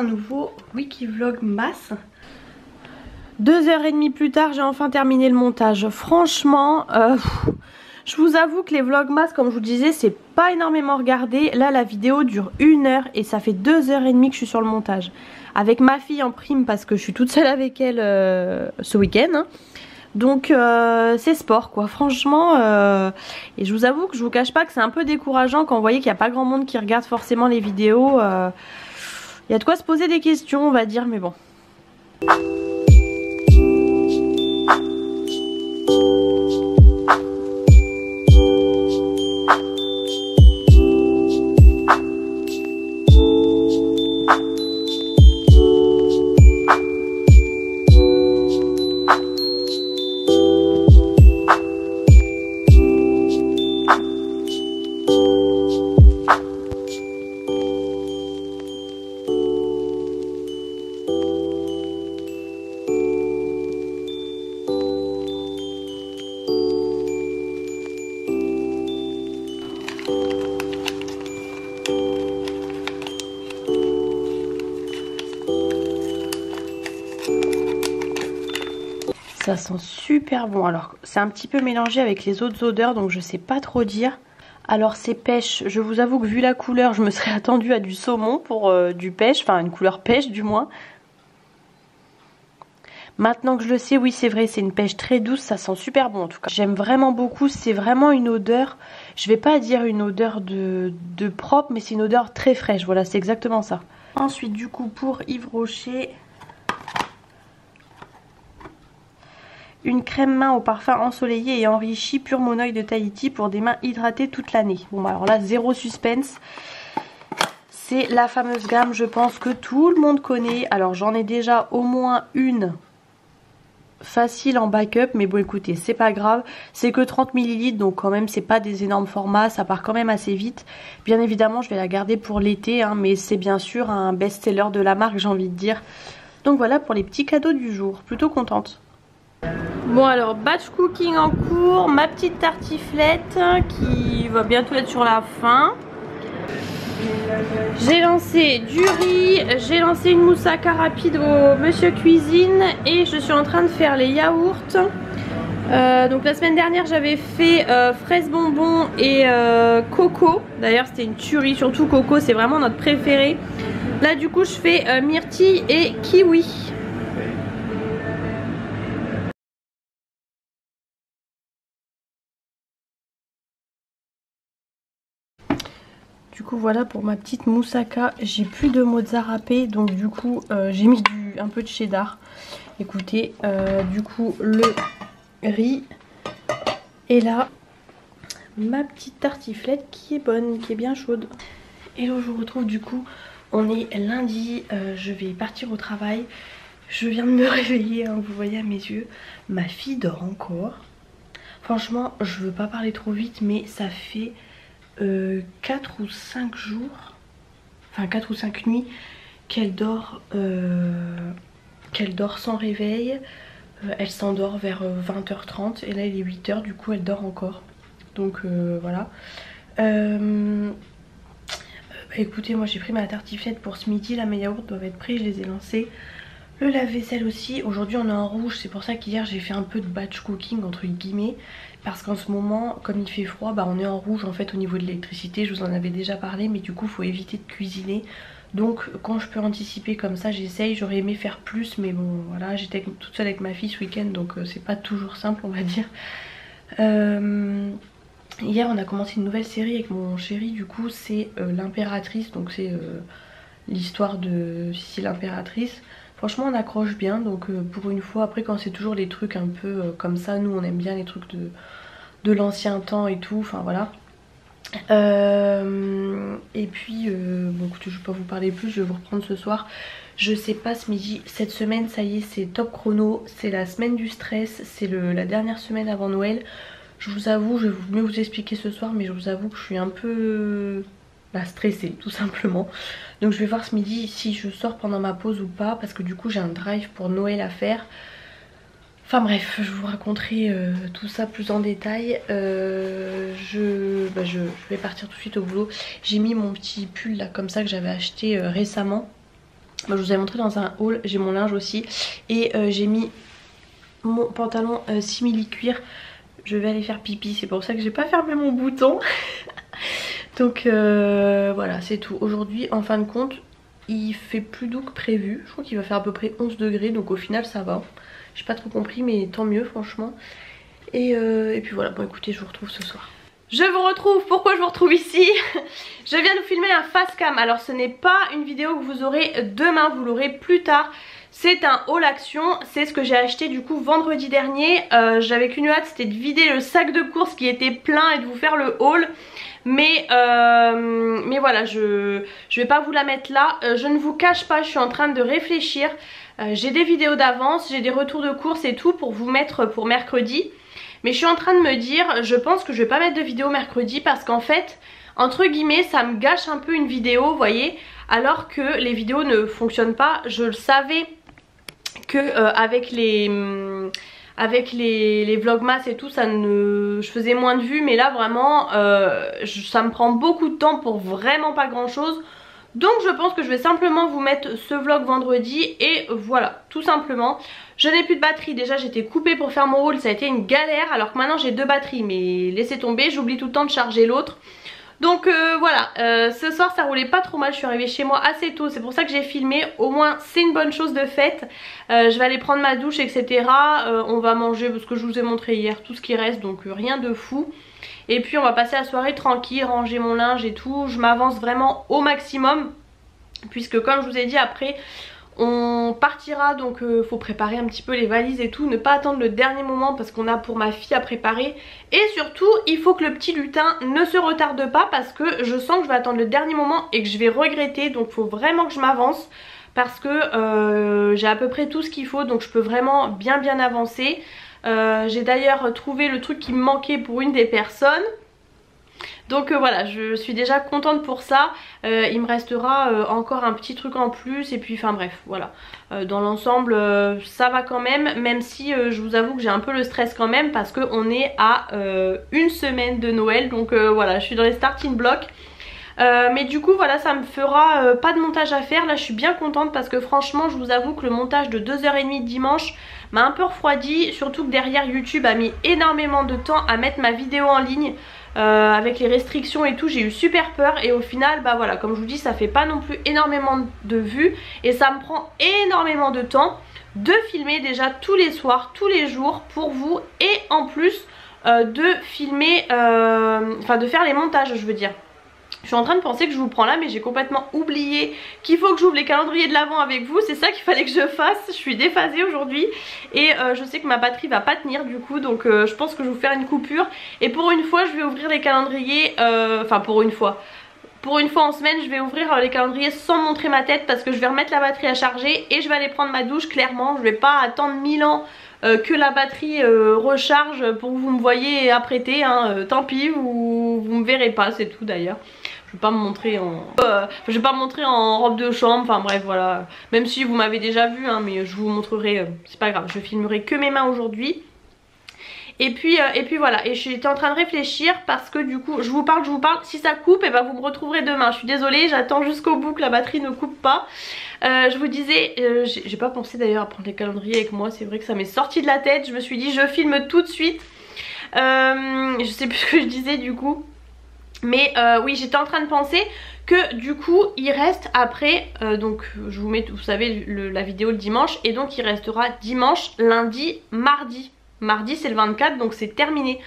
nouveau Wikivlogmas. 2h30 plus tard, j'ai enfin terminé le montage. Franchement, je vous avoue que les vlogmas, comme je vous disais, c'est pas énormément regardé. Là, la vidéo dure 1 heure et ça fait 2h30 que je suis sur le montage. Avec ma fille en prime parce que je suis toute seule avec elle ce week-end. Hein. Donc c'est sport quoi, franchement. Et je vous avoue que je vous cache pas que c'est un peu décourageant quand vous voyez qu'il n'y a pas grand monde qui regarde forcément les vidéos. Il y a de quoi se poser des questions, on va dire, mais bon. Ça sent super bon. Alors c'est un petit peu mélangé avec les autres odeurs, donc je sais pas trop dire. Alors c'est pêche, je vous avoue que vu la couleur je me serais attendue à du saumon pour du pêche, enfin une couleur pêche du moins. Maintenant que je le sais, oui c'est vrai, c'est une pêche très douce, ça sent super bon en tout cas. J'aime vraiment beaucoup, c'est vraiment une odeur, je vais pas dire une odeur de propre, mais c'est une odeur très fraîche, voilà c'est exactement ça. Ensuite du coup pour Yves Rocher, une crème main au parfum ensoleillé et enrichi pur monoeil de Tahiti pour des mains hydratées toute l'année. Bon bah alors là zéro suspense. C'est la fameuse gamme, je pense que tout le monde connaît. Alors j'en ai déjà au moins une facile en backup, mais bon écoutez c'est pas grave. C'est que 30 ml donc quand même c'est pas des énormes formats, ça part quand même assez vite. Bien évidemment je vais la garder pour l'été hein, mais c'est bien sûr un best-seller de la marque, j'ai envie de dire. Donc voilà pour les petits cadeaux du jour, plutôt contente. Bon alors batch cooking en cours, ma petite tartiflette qui va bientôt être sur la fin. J'ai lancé du riz, j'ai lancé une moussaka rapide au Monsieur Cuisine et je suis en train de faire les yaourts. Donc la semaine dernière j'avais fait fraises bonbons et coco. D'ailleurs c'était une tuerie, surtout coco c'est vraiment notre préféré. Là du coup je fais myrtille et kiwi. Du coup voilà pour ma petite moussaka, j'ai plus de mozza râpé donc du coup j'ai mis un peu de cheddar. Écoutez, du coup le riz et là ma petite tartiflette qui est bonne, qui est bien chaude. Et là je vous retrouve du coup, on est lundi, je vais partir au travail. Je viens de me réveiller, hein, vous voyez à mes yeux, ma fille dort encore. Franchement je veux pas parler trop vite mais ça fait 4 ou 5 jours, enfin 4 ou 5 nuits qu'elle dort sans réveil. Elle s'endort vers 20h30 et là il est 8h, du coup elle dort encore. Donc voilà. Bah, écoutez, moi j'ai pris ma tartiflette pour ce midi, là mes yaourts doivent être prêts, je les ai lancés. Le lave-vaisselle aussi, aujourd'hui on est en rouge, c'est pour ça qu'hier j'ai fait un peu de batch cooking entre guillemets. Parce qu'en ce moment, comme il fait froid, bah on est en rouge en fait au niveau de l'électricité, je vous en avais déjà parlé, mais du coup il faut éviter de cuisiner. Donc quand je peux anticiper comme ça, j'essaye, j'aurais aimé faire plus, mais bon voilà, j'étais toute seule avec ma fille ce week-end, donc c'est pas toujours simple on va dire. Hier on a commencé une nouvelle série avec mon chéri, du coup c'est l'impératrice, donc c'est l'histoire de Sissi l'impératrice. Franchement on accroche bien, donc pour une fois, après quand c'est toujours les trucs un peu comme ça, nous on aime bien les trucs de l'ancien temps et tout, enfin voilà. Et puis bon écoutez, je vais pas vous parler plus, je vais vous reprendre ce soir. Je sais pas ce midi, cette semaine ça y est c'est top chrono, c'est la semaine du stress, c'est la dernière semaine avant Noël. Je vous avoue, je vais mieux vous expliquer ce soir, mais je vous avoue que je suis un peu stressée tout simplement. Donc je vais voir ce midi si je sors pendant ma pause ou pas, parce que du coup j'ai un drive pour Noël à faire. Enfin bref, je vous raconterai tout ça plus en détail. Je vais partir tout de suite au boulot. J'ai mis mon petit pull là comme ça que j'avais acheté récemment. je vous avais montré dans un haul, j'ai mon linge aussi. Et j'ai mis mon pantalon simili-cuir. Je vais aller faire pipi, c'est pour ça que j'ai pas fermé mon bouton. Donc voilà, c'est tout. Aujourd'hui, en fin de compte, il fait plus doux que prévu. Je crois qu'il va faire à peu près 11 degrés, donc au final ça va. J'ai pas trop compris, mais tant mieux franchement. Et puis voilà, bon écoutez, je vous retrouve ce soir. Je vous retrouve, pourquoi je vous retrouve ici? Je viens de vous filmer un face cam. Alors ce n'est pas une vidéo que vous aurez demain, vous l'aurez plus tard. C'est un haul action, c'est ce que j'ai acheté du coup vendredi dernier. J'avais qu'une hâte, c'était de vider le sac de courses qui était plein et de vous faire le haul. Mais voilà, je vais pas vous la mettre là. Je ne vous cache pas, je suis en train de réfléchir. J'ai des vidéos d'avance, j'ai des retours de courses et tout pour vous mettre pour mercredi. Mais je suis en train de me dire, je pense que je vais pas mettre de vidéo mercredi parce qu'en fait, entre guillemets, ça me gâche un peu une vidéo, vous voyez. Alors que les vidéos ne fonctionnent pas, je le savais que avec les vlogmas et tout, je faisais moins de vues. Mais là vraiment, ça me prend beaucoup de temps pour vraiment pas grand chose. Donc je pense que je vais simplement vous mettre ce vlog vendredi et voilà, tout simplement. Je n'ai plus de batterie, déjà j'étais coupée pour faire mon haul, ça a été une galère alors que maintenant j'ai 2 batteries. Mais laissez tomber, j'oublie tout le temps de charger l'autre. Donc voilà, ce soir ça roulait pas trop mal, je suis arrivée chez moi assez tôt, c'est pour ça que j'ai filmé, au moins c'est une bonne chose de faite. Je vais aller prendre ma douche etc, on va manger parce que je vous ai montré hier tout ce qui reste, donc rien de fou. Et puis on va passer la soirée tranquille, ranger mon linge et tout, je m'avance vraiment au maximum. Puisque comme je vous ai dit après on partira, donc faut préparer un petit peu les valises et tout, ne pas attendre le dernier moment parce qu'on a pour ma fille à préparer. Et surtout il faut que le petit lutin ne se retarde pas parce que je sens que je vais attendre le dernier moment et que je vais regretter. Donc faut vraiment que je m'avance parce que j'ai à peu près tout ce qu'il faut, donc je peux vraiment bien avancer. J'ai d'ailleurs trouvé le truc qui me manquait pour une des personnes. Donc voilà, je suis déjà contente pour ça. Il me restera encore un petit truc en plus et puis enfin bref voilà. Dans l'ensemble ça va quand même si je vous avoue que j'ai un peu le stress quand même parce qu'on est à une semaine de Noël. Donc voilà, je suis dans les starting blocks. Mais du coup voilà, ça me fera pas de montage à faire. Là je suis bien contente parce que franchement je vous avoue que le montage de 2h30 dimanche m'a un peu refroidi. Surtout que derrière YouTube a mis énormément de temps à mettre ma vidéo en ligne. Avec les restrictions et tout, j'ai eu super peur et au final bah voilà, comme je vous dis, ça fait pas non plus énormément de vues et ça me prend énormément de temps de filmer déjà tous les soirs, tous les jours pour vous et en plus de filmer, de faire les montages je veux dire. Je suis en train de penser que je vous prends là mais j'ai complètement oublié qu'il faut que j'ouvre les calendriers de l'Avent avec vous. C'est ça qu'il fallait que je fasse, je suis déphasée aujourd'hui. Et je sais que ma batterie va pas tenir du coup. Donc je pense que je vais vous faire une coupure. Et pour une fois je vais ouvrir les calendriers, pour une fois en semaine je vais ouvrir les calendriers sans montrer ma tête. Parce que je vais remettre la batterie à charger et je vais aller prendre ma douche clairement. Je vais pas attendre 1000 ans que la batterie recharge pour que vous me voyez apprêter, hein. Tant pis, vous me verrez pas, c'est tout d'ailleurs. Je vais pas me montrer en je vais pas me montrer en robe de chambre, enfin bref voilà. Même si vous m'avez déjà vu hein, mais je vous montrerai, c'est pas grave, je filmerai que mes mains aujourd'hui. Et puis voilà, et j'étais en train de réfléchir parce que du coup je vous parle, si ça coupe et ben vous me retrouverez demain. Je suis désolée, j'attends jusqu'au bout que la batterie ne coupe pas. Je vous disais, j'ai pas pensé d'ailleurs à prendre les calendriers avec moi, c'est vrai que ça m'est sorti de la tête. Je me suis dit je filme tout de suite. Je sais plus ce que je disais du coup. Mais oui, j'étais en train de penser que du coup il reste après, donc je vous mets, vous savez, la vidéo le dimanche. Et donc il restera dimanche, lundi, mardi. Mardi c'est le 24 donc c'est terminé.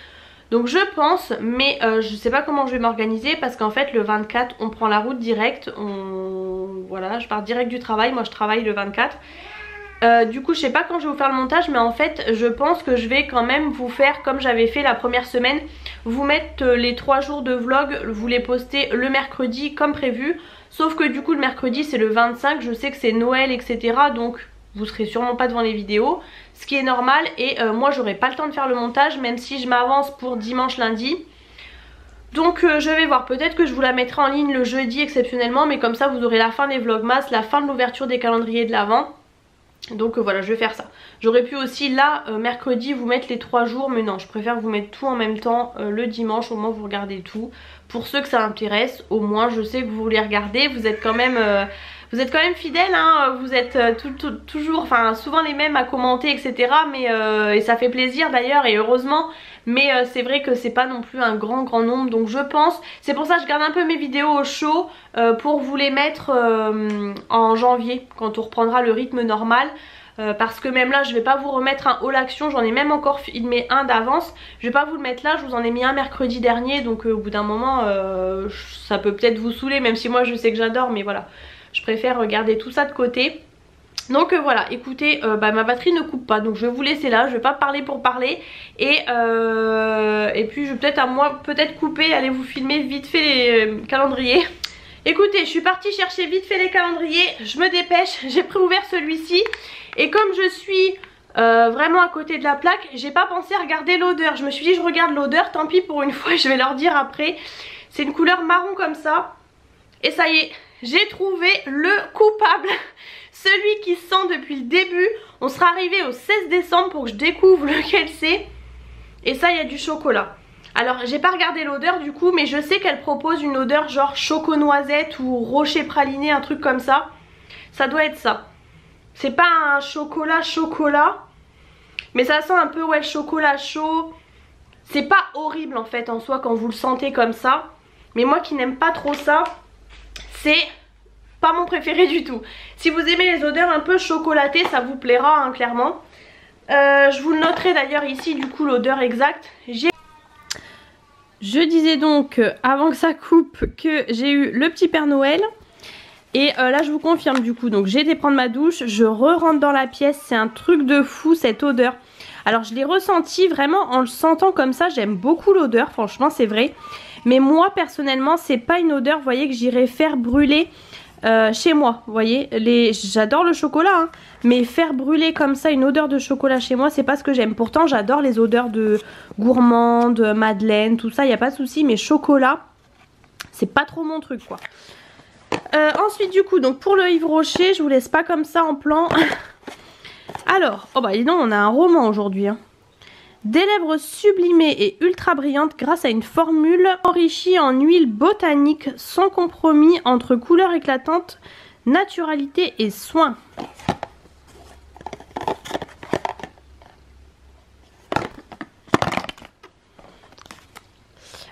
Donc je pense, mais je sais pas comment je vais m'organiser parce qu'en fait le 24 on prend la route direct. Voilà, je pars direct du travail, moi je travaille le 24. Du coup je sais pas quand je vais vous faire le montage, mais en fait je pense que je vais quand même vous faire comme j'avais fait la première semaine, vous mettre les 3 jours de vlog, vous les poster le mercredi comme prévu. Sauf que du coup le mercredi c'est le 25, je sais que c'est Noël etc, donc vous serez sûrement pas devant les vidéos, ce qui est normal. Et moi j'aurai pas le temps de faire le montage même si je m'avance pour dimanche lundi. Donc je vais voir, peut-être que je vous la mettrai en ligne le jeudi exceptionnellement, mais comme ça vous aurez la fin des vlogmas, la fin de l'ouverture des calendriers de l'Avent. Donc voilà, je vais faire ça. J'aurais pu aussi là mercredi vous mettre les 3 jours, mais non, je préfère vous mettre tout en même temps le dimanche, au moins vous regardez tout. Pour ceux que ça intéresse, au moins je sais que vous les regardez, vous êtes quand même Vous êtes quand même fidèles, hein, vous êtes toujours, enfin souvent les mêmes à commenter, etc. Mais et ça fait plaisir d'ailleurs et heureusement. Mais c'est vrai que c'est pas non plus un grand nombre, donc je pense, c'est pour ça que je garde un peu mes vidéos au chaud pour vous les mettre en janvier quand on reprendra le rythme normal. Parce que même là je vais pas vous remettre un haul action, j'en ai même encore filmé un d'avance. Je vais pas vous le mettre là, je vous en ai mis un mercredi dernier, donc au bout d'un moment ça peut peut-être vous saouler, même si moi je sais que j'adore, mais voilà, je préfère regarder tout ça de côté. Donc voilà, écoutez, ma batterie ne coupe pas, donc je vais vous laisser là, je vais pas parler pour parler. Et puis je vais peut-être couper, aller vous filmer vite fait les calendriers. Écoutez, je suis partie chercher vite fait les calendriers, je me dépêche, j'ai préouvert celui-ci. Et comme je suis vraiment à côté de la plaque, j'ai pas pensé à regarder l'odeur. Je me suis dit je regarde l'odeur, tant pis pour une fois, je vais leur dire après. C'est une couleur marron comme ça. Et ça y est, j'ai trouvé le coupable. Celui qui sent depuis le début. On sera arrivé au 16 décembre pour que je découvre lequel c'est. Et ça, il y a du chocolat. Alors, j'ai pas regardé l'odeur du coup, mais je sais qu'elle propose une odeur genre choco-noisette ou rocher praliné, un truc comme ça. Ça doit être ça. C'est pas un chocolat, mais ça sent un peu, ouais, le chocolat chaud. C'est pas horrible en fait en soi quand vous le sentez comme ça. Mais moi qui n'aime pas trop ça, c'est pas mon préféré du tout. Si vous aimez les odeurs un peu chocolatées, ça vous plaira, hein, clairement. Je vous le noterai d'ailleurs ici du coup l'odeur exacte. Je disais donc avant que ça coupe que j'ai eu le petit Père Noël. Et là je vous confirme du coup, donc j'ai été prendre ma douche, je re-rentre dans la pièce, c'est un truc de fou cette odeur. Alors je l'ai ressenti vraiment en le sentant comme ça, j'aime beaucoup l'odeur, franchement c'est vrai. Mais moi personnellement c'est pas une odeur, vous voyez, que j'irais faire brûler chez moi, vous voyez. J'adore le chocolat, hein, mais faire brûler comme ça une odeur de chocolat chez moi, c'est pas ce que j'aime. Pourtant j'adore les odeurs de gourmande, madeleine, tout ça, y a pas de souci, mais chocolat, c'est pas trop mon truc quoi. Ensuite du coup, donc pour le Yves Rocher, je vous laisse pas comme ça en plan. Alors, oh bah dis donc, on a un roman aujourd'hui, hein. Des lèvres sublimées et ultra brillantes grâce à une formule enrichie en huile botanique sans compromis entre couleurs éclatantes, naturalité et soin.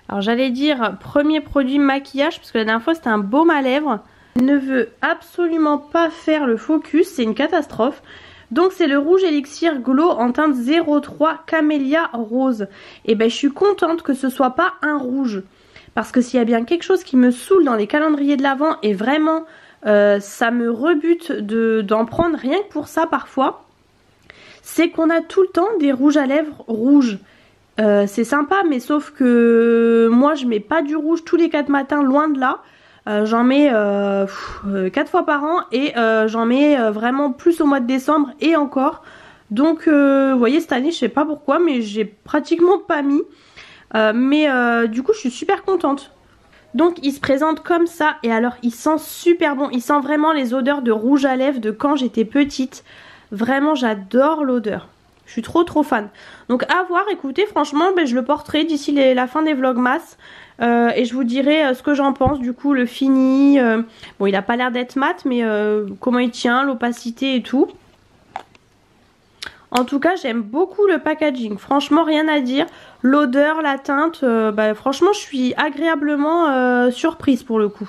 Alors j'allais dire premier produit maquillage parce que la dernière fois c'était un baume à lèvres. Il ne veut absolument pas faire le focus, c'est une catastrophe. Donc c'est le rouge élixir glow en teinte 03 camélia rose. Et ben je suis contente que ce soit pas un rouge. Parce que s'il y a bien quelque chose qui me saoule dans les calendriers de l'Avent, et vraiment ça me rebute d'en prendre rien que pour ça parfois, c'est qu'on a tout le temps des rouges à lèvres rouges. C'est sympa, mais sauf que moi je mets pas du rouge tous les 4 matins, loin de là. J'en mets 4 fois par an et j'en mets vraiment plus au mois de décembre et encore. Donc vous voyez, cette année je sais pas pourquoi, mais j'ai pratiquement pas mis. Du coup je suis super contente. Donc il se présente comme ça et alors il sent super bon. Il sent vraiment les odeurs de rouge à lèvres de quand j'étais petite. Vraiment j'adore l'odeur. Je suis trop fan. Donc à voir, écoutez, franchement je le porterai d'ici la fin des vlogmas. Et je vous dirai ce que j'en pense, du coup le fini. Bon il a pas l'air d'être mat, mais comment il tient, l'opacité et tout. En tout cas j'aime beaucoup le packaging, franchement rien à dire. L'odeur, la teinte, franchement je suis agréablement surprise pour le coup.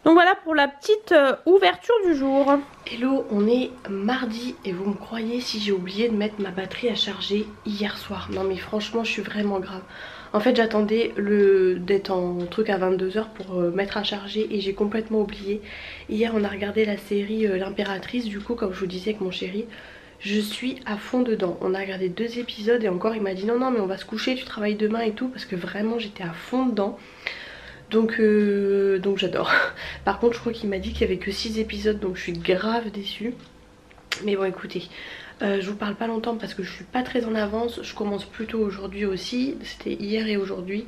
Donc voilà pour la petite ouverture du jour. Hello, on est mardi et vous me croyez si j'ai oublié de mettre ma batterie à charger hier soir. Non mais franchement je suis vraiment grave. En fait j'attendais d'être en truc à 22 h pour mettre à charger et j'ai complètement oublié. Hier on a regardé la série L'Impératrice, du coup comme je vous disais avec mon chéri, je suis à fond dedans. On a regardé 2 épisodes et encore il m'a dit non mais on va se coucher, tu travailles demain et tout, parce que vraiment j'étais à fond dedans. Donc j'adore. Par contre je crois qu'il m'a dit qu'il y avait que 6 épisodes, donc je suis grave déçue. Mais bon écoutez, je vous parle pas longtemps parce que je suis pas très en avance. Je commence plutôt aujourd'hui aussi, c'était hier et aujourd'hui.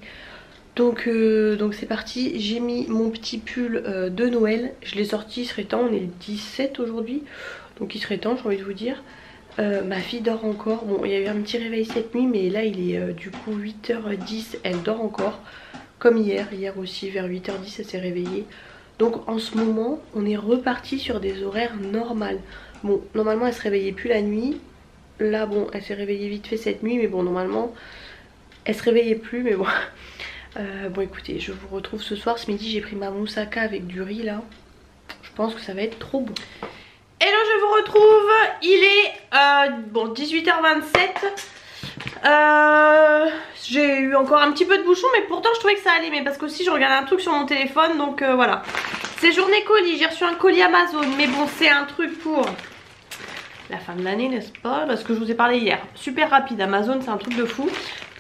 Donc c'est parti, j'ai mis mon petit pull de Noël. Je l'ai sorti, il serait temps, on est le 17 aujourd'hui. Donc il serait temps, j'ai envie de vous dire. Ma fille dort encore, bon il y a eu un petit réveil cette nuit, mais là il est du coup 8 h 10, elle dort encore. Comme hier aussi vers 8 h 10 elle s'est réveillée. Donc en ce moment on est reparti sur des horaires normales. Bon, normalement elle se réveillait plus la nuit. Là bon, elle s'est réveillée vite fait cette nuit, mais bon normalement elle se réveillait plus, mais bon. Bon écoutez, je vous retrouve ce soir. Ce midi j'ai pris ma moussaka avec du riz là. Je pense que ça va être trop bon. Hello, je vous retrouve. Il est bon 18h27. J'ai eu encore un petit peu de bouchon, mais pourtant je trouvais que ça allait. Mais parce qu'aussi je regardais un truc sur mon téléphone, donc voilà. C'est journée colis, j'ai reçu un colis Amazon. Mais bon, c'est un truc pour la fin de l'année, n'est-ce pas? Parce que je vous ai parlé hier. Super rapide, Amazon c'est un truc de fou.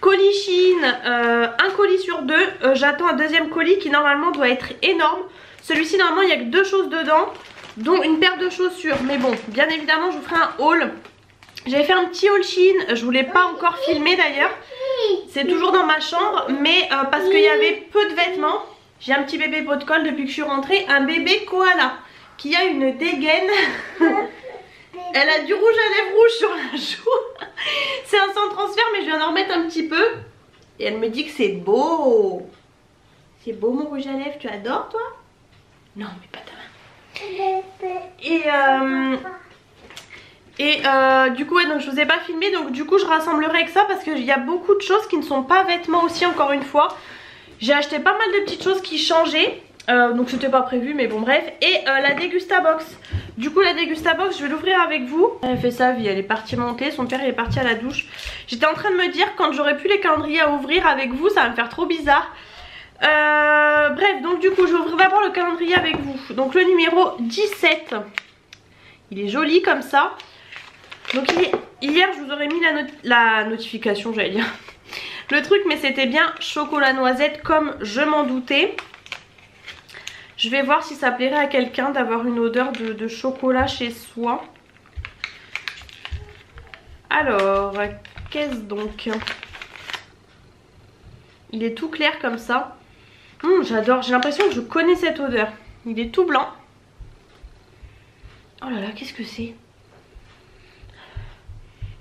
Colis Chine, un colis sur deux. J'attends un deuxième colis qui normalement doit être énorme. Celui-ci normalement il n'y a que 2 choses dedans, dont une paire de chaussures. Mais bon, bien évidemment je vous ferai un haul. J'avais fait un petit haul Chine, je vous l'ai pas encore filmé d'ailleurs. C'est toujours dans ma chambre, mais parce qu'il y avait peu de vêtements. J'ai un petit bébé pot de colle depuis que je suis rentrée. Un bébé koala qui a une dégaine. Elle a du rouge à lèvres rouge sur la joue. C'est un sans transfert, mais je viens d'en remettre un petit peu. Et elle me dit que c'est beau. C'est beau mon rouge à lèvres, tu adores toi? Non, mais pas ta main. Et du coup ouais, donc je vous ai pas filmé, donc du coup je rassemblerai avec ça parce qu'il y a beaucoup de choses qui ne sont pas vêtements aussi, encore une fois. J'ai acheté pas mal de petites choses qui changeaient, donc c'était pas prévu mais bon bref. Et la Degustabox, du coup la Degustabox je vais l'ouvrir avec vous. Elle fait sa vie, elle est partie monter, son père il est parti à la douche. J'étais en train de me dire quand j'aurai plus les calendriers à ouvrir avec vous ça va me faire trop bizarre. Bref, donc du coup je vais ouvrir d'abord le calendrier avec vous. Donc le numéro 17, il est joli comme ça. Donc hier je vous aurais mis la notification, j'allais dire le truc, mais c'était bien chocolat noisette comme je m'en doutais. Je vais voir si ça plairait à quelqu'un d'avoir une odeur de chocolat chez soi. Alors, qu'est-ce donc? Il est tout clair comme ça. J'adore, j'ai l'impression que je connais cette odeur. Il est tout blanc. Oh là là, qu'est-ce que c'est?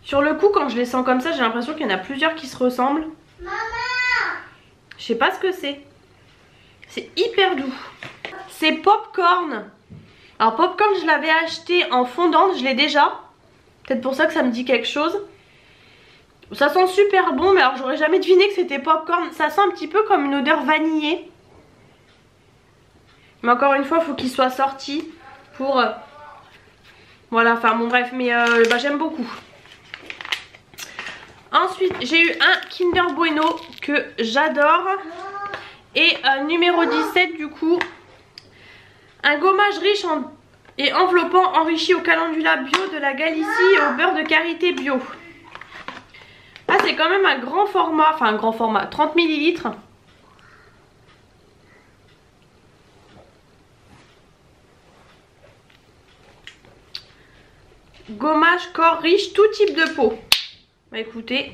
Sur le coup, quand je les sens comme ça, j'ai l'impression qu'il y en a plusieurs qui se ressemblent. Maman! Je sais pas ce que c'est. C'est hyper doux. C'est Popcorn. Alors Popcorn, je l'avais acheté en fondante, je l'ai déjà. Peut-être pour ça que ça me dit quelque chose. Ça sent super bon, mais alors j'aurais jamais deviné que c'était Popcorn. Ça sent un petit peu comme une odeur vanillée. Mais encore une fois, il faut qu'il soit sorti pour... Voilà, enfin bon bref, mais j'aime beaucoup. Ensuite, j'ai eu un Kinder Bueno que j'adore. Et numéro 17 du coup, un gommage riche et enveloppant enrichi au calendula bio de la Galicie et au beurre de karité bio. Ah, c'est quand même un grand format, enfin un grand format, 30 ml. Gommage corps riche, tout type de peau. Bah écoutez,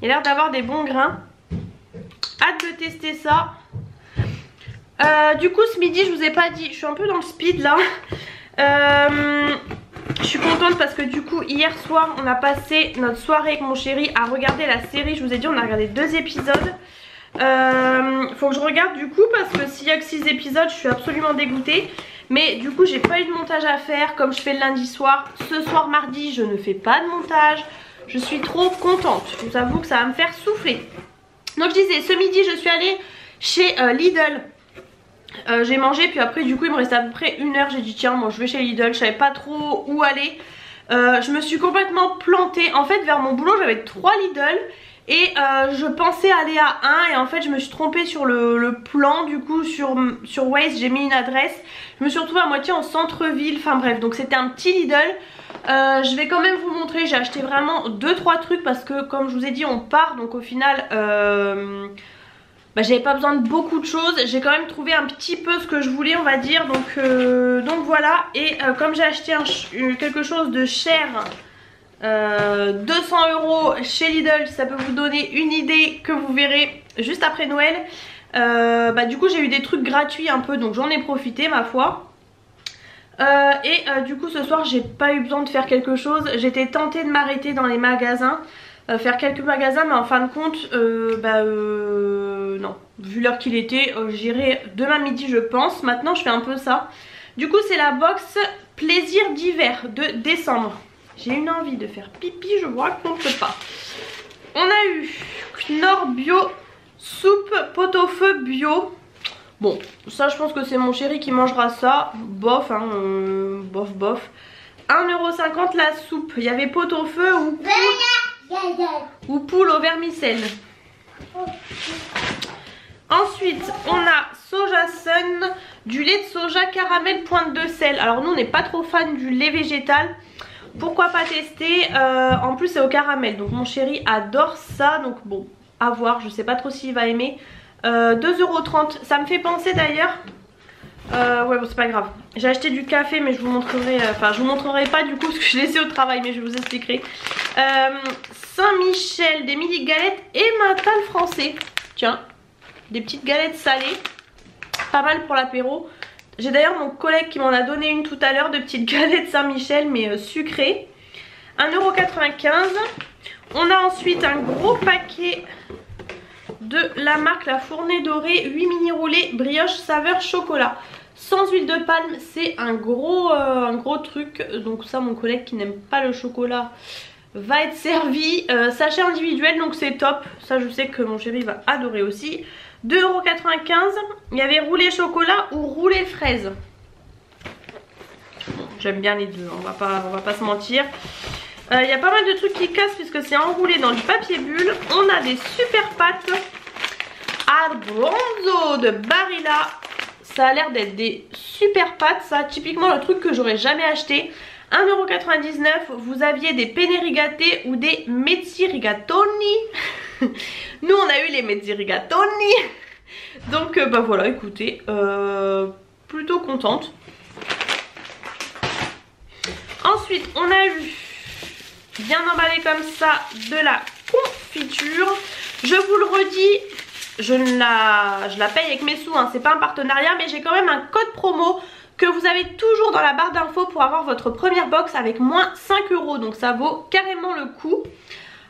il a l'air d'avoir des bons grains. Hâte de tester ça. Du coup ce midi je vous ai pas dit, je suis un peu dans le speed là. Je suis contente parce que du coup hier soir on a passé notre soirée avec mon chéri à regarder la série. Je vous ai dit on a regardé 2 épisodes. Faut que je regarde du coup parce que s'il y a que 6 épisodes je suis absolument dégoûtée. Mais du coup j'ai pas eu de montage à faire comme je fais le lundi soir. Ce soir mardi je ne fais pas de montage. Je suis trop contente, je vous avoue que ça va me faire souffler. Donc je disais, ce midi je suis allée chez Lidl. J'ai mangé, puis après du coup il me restait à peu près 1 heure. J'ai dit tiens, moi je vais chez Lidl, je savais pas trop où aller. Je me suis complètement plantée. En fait vers mon boulot j'avais 3 Lidl. Et je pensais aller à un et en fait je me suis trompée sur le plan. Du coup sur Waze j'ai mis une adresse. Je me suis retrouvée à moitié en centre-ville. Enfin bref, donc c'était un petit Lidl. Je vais quand même vous montrer, j'ai acheté vraiment 2-3 trucs parce que comme je vous ai dit on part, donc au final j'avais pas besoin de beaucoup de choses. J'ai quand même trouvé un petit peu ce que je voulais on va dire, donc voilà. Et comme j'ai acheté quelque chose de cher, 200 € chez Lidl, ça peut vous donner une idée que vous verrez juste après Noël. Du coup j'ai eu des trucs gratuits un peu, donc j'en ai profité ma foi. Du coup ce soir j'ai pas eu besoin de faire quelque chose. J'étais tentée de m'arrêter dans les magasins, faire quelques magasins, mais en fin de compte non, vu l'heure qu'il était, j'irai demain midi je pense. Maintenant je fais un peu ça. Du coup c'est la box plaisir d'hiver de décembre. J'ai une envie de faire pipi, je vous raconte pas. On a eu Knorr bio, soupe pot-au-feu bio. Bon, ça je pense que c'est mon chéri qui mangera ça. Bof, hein, bof, bof. 1,50 € la soupe. Il y avait pot-au-feu ou poule au vermicelle. Ensuite, on a Soja Sun, du lait de soja caramel pointe de sel. Alors nous, on n'est pas trop fan du lait végétal. Pourquoi pas tester? En plus, c'est au caramel. Donc mon chéri adore ça. Donc bon, à voir. Je sais pas trop s'il va aimer. 2,30 €. Ça me fait penser d'ailleurs... ouais bon c'est pas grave. J'ai acheté du café mais je vous montrerai, enfin je vous montrerai pas du coup parce que je l'ai laissé au travail mais je vous expliquerai. Saint-Michel, des mini galettes Emmental français. Tiens, des petites galettes salées. Pas mal pour l'apéro. J'ai d'ailleurs mon collègue qui m'en a donné une tout à l'heure de petites galettes Saint-Michel mais sucrées. 1,95 €. On a ensuite un gros paquet de la marque La Fournée Dorée, 8 mini roulés brioche saveur chocolat. Sans huile de palme, c'est un gros truc. Donc ça mon collègue qui n'aime pas le chocolat va être servi. Sachet individuel donc c'est top. Ça je sais que mon chéri va adorer aussi. 2,95 €. Il y avait roulé chocolat ou roulé fraise. Bon, j'aime bien les deux, on va pas se mentir. Il y a pas mal de trucs qui cassent puisque c'est enroulé dans du papier bulle. On a des super pâtes Albronzo de Barilla. Ça a l'air d'être des super pâtes. Ça, typiquement le truc que j'aurais jamais acheté. 1,99 €. Vous aviez des penne rigate ou des mezzi rigatoni. Nous on a eu les mezzi rigatoni. Donc bah voilà, écoutez, plutôt contente. Ensuite on a eu, bien emballé comme ça, de la confiture. Je vous le redis, je la paye avec mes sous, hein, c'est pas un partenariat, mais j'ai quand même un code promo que vous avez toujours dans la barre d'infos pour avoir votre première box avec moins 5 €. Donc ça vaut carrément le coup.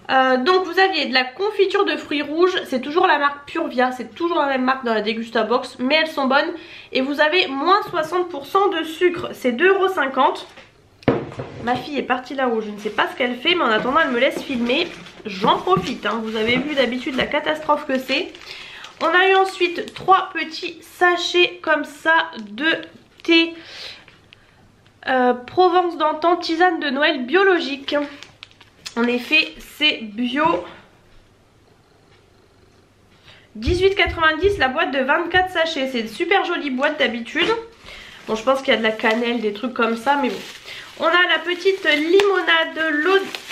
Donc vous aviez de la confiture de fruits rouges, c'est toujours la marque Purvia, c'est toujours la même marque dans la Degusta Box, mais elles sont bonnes. Et vous avez moins 60% de sucre, c'est 2,50 €. Ma fille est partie là-haut, je ne sais pas ce qu'elle fait, mais en attendant elle me laisse filmer. J'en profite, hein. Vous avez vu d'habitude la catastrophe que c'est. On a eu ensuite 3 petits sachets comme ça de thé Provence d'antan, tisane de Noël biologique. En effet c'est bio. 18,90 € la boîte de 24 sachets. C'est une super jolie boîte d'habitude. Bon je pense qu'il y a de la cannelle, des trucs comme ça, mais bon. On a la petite limonade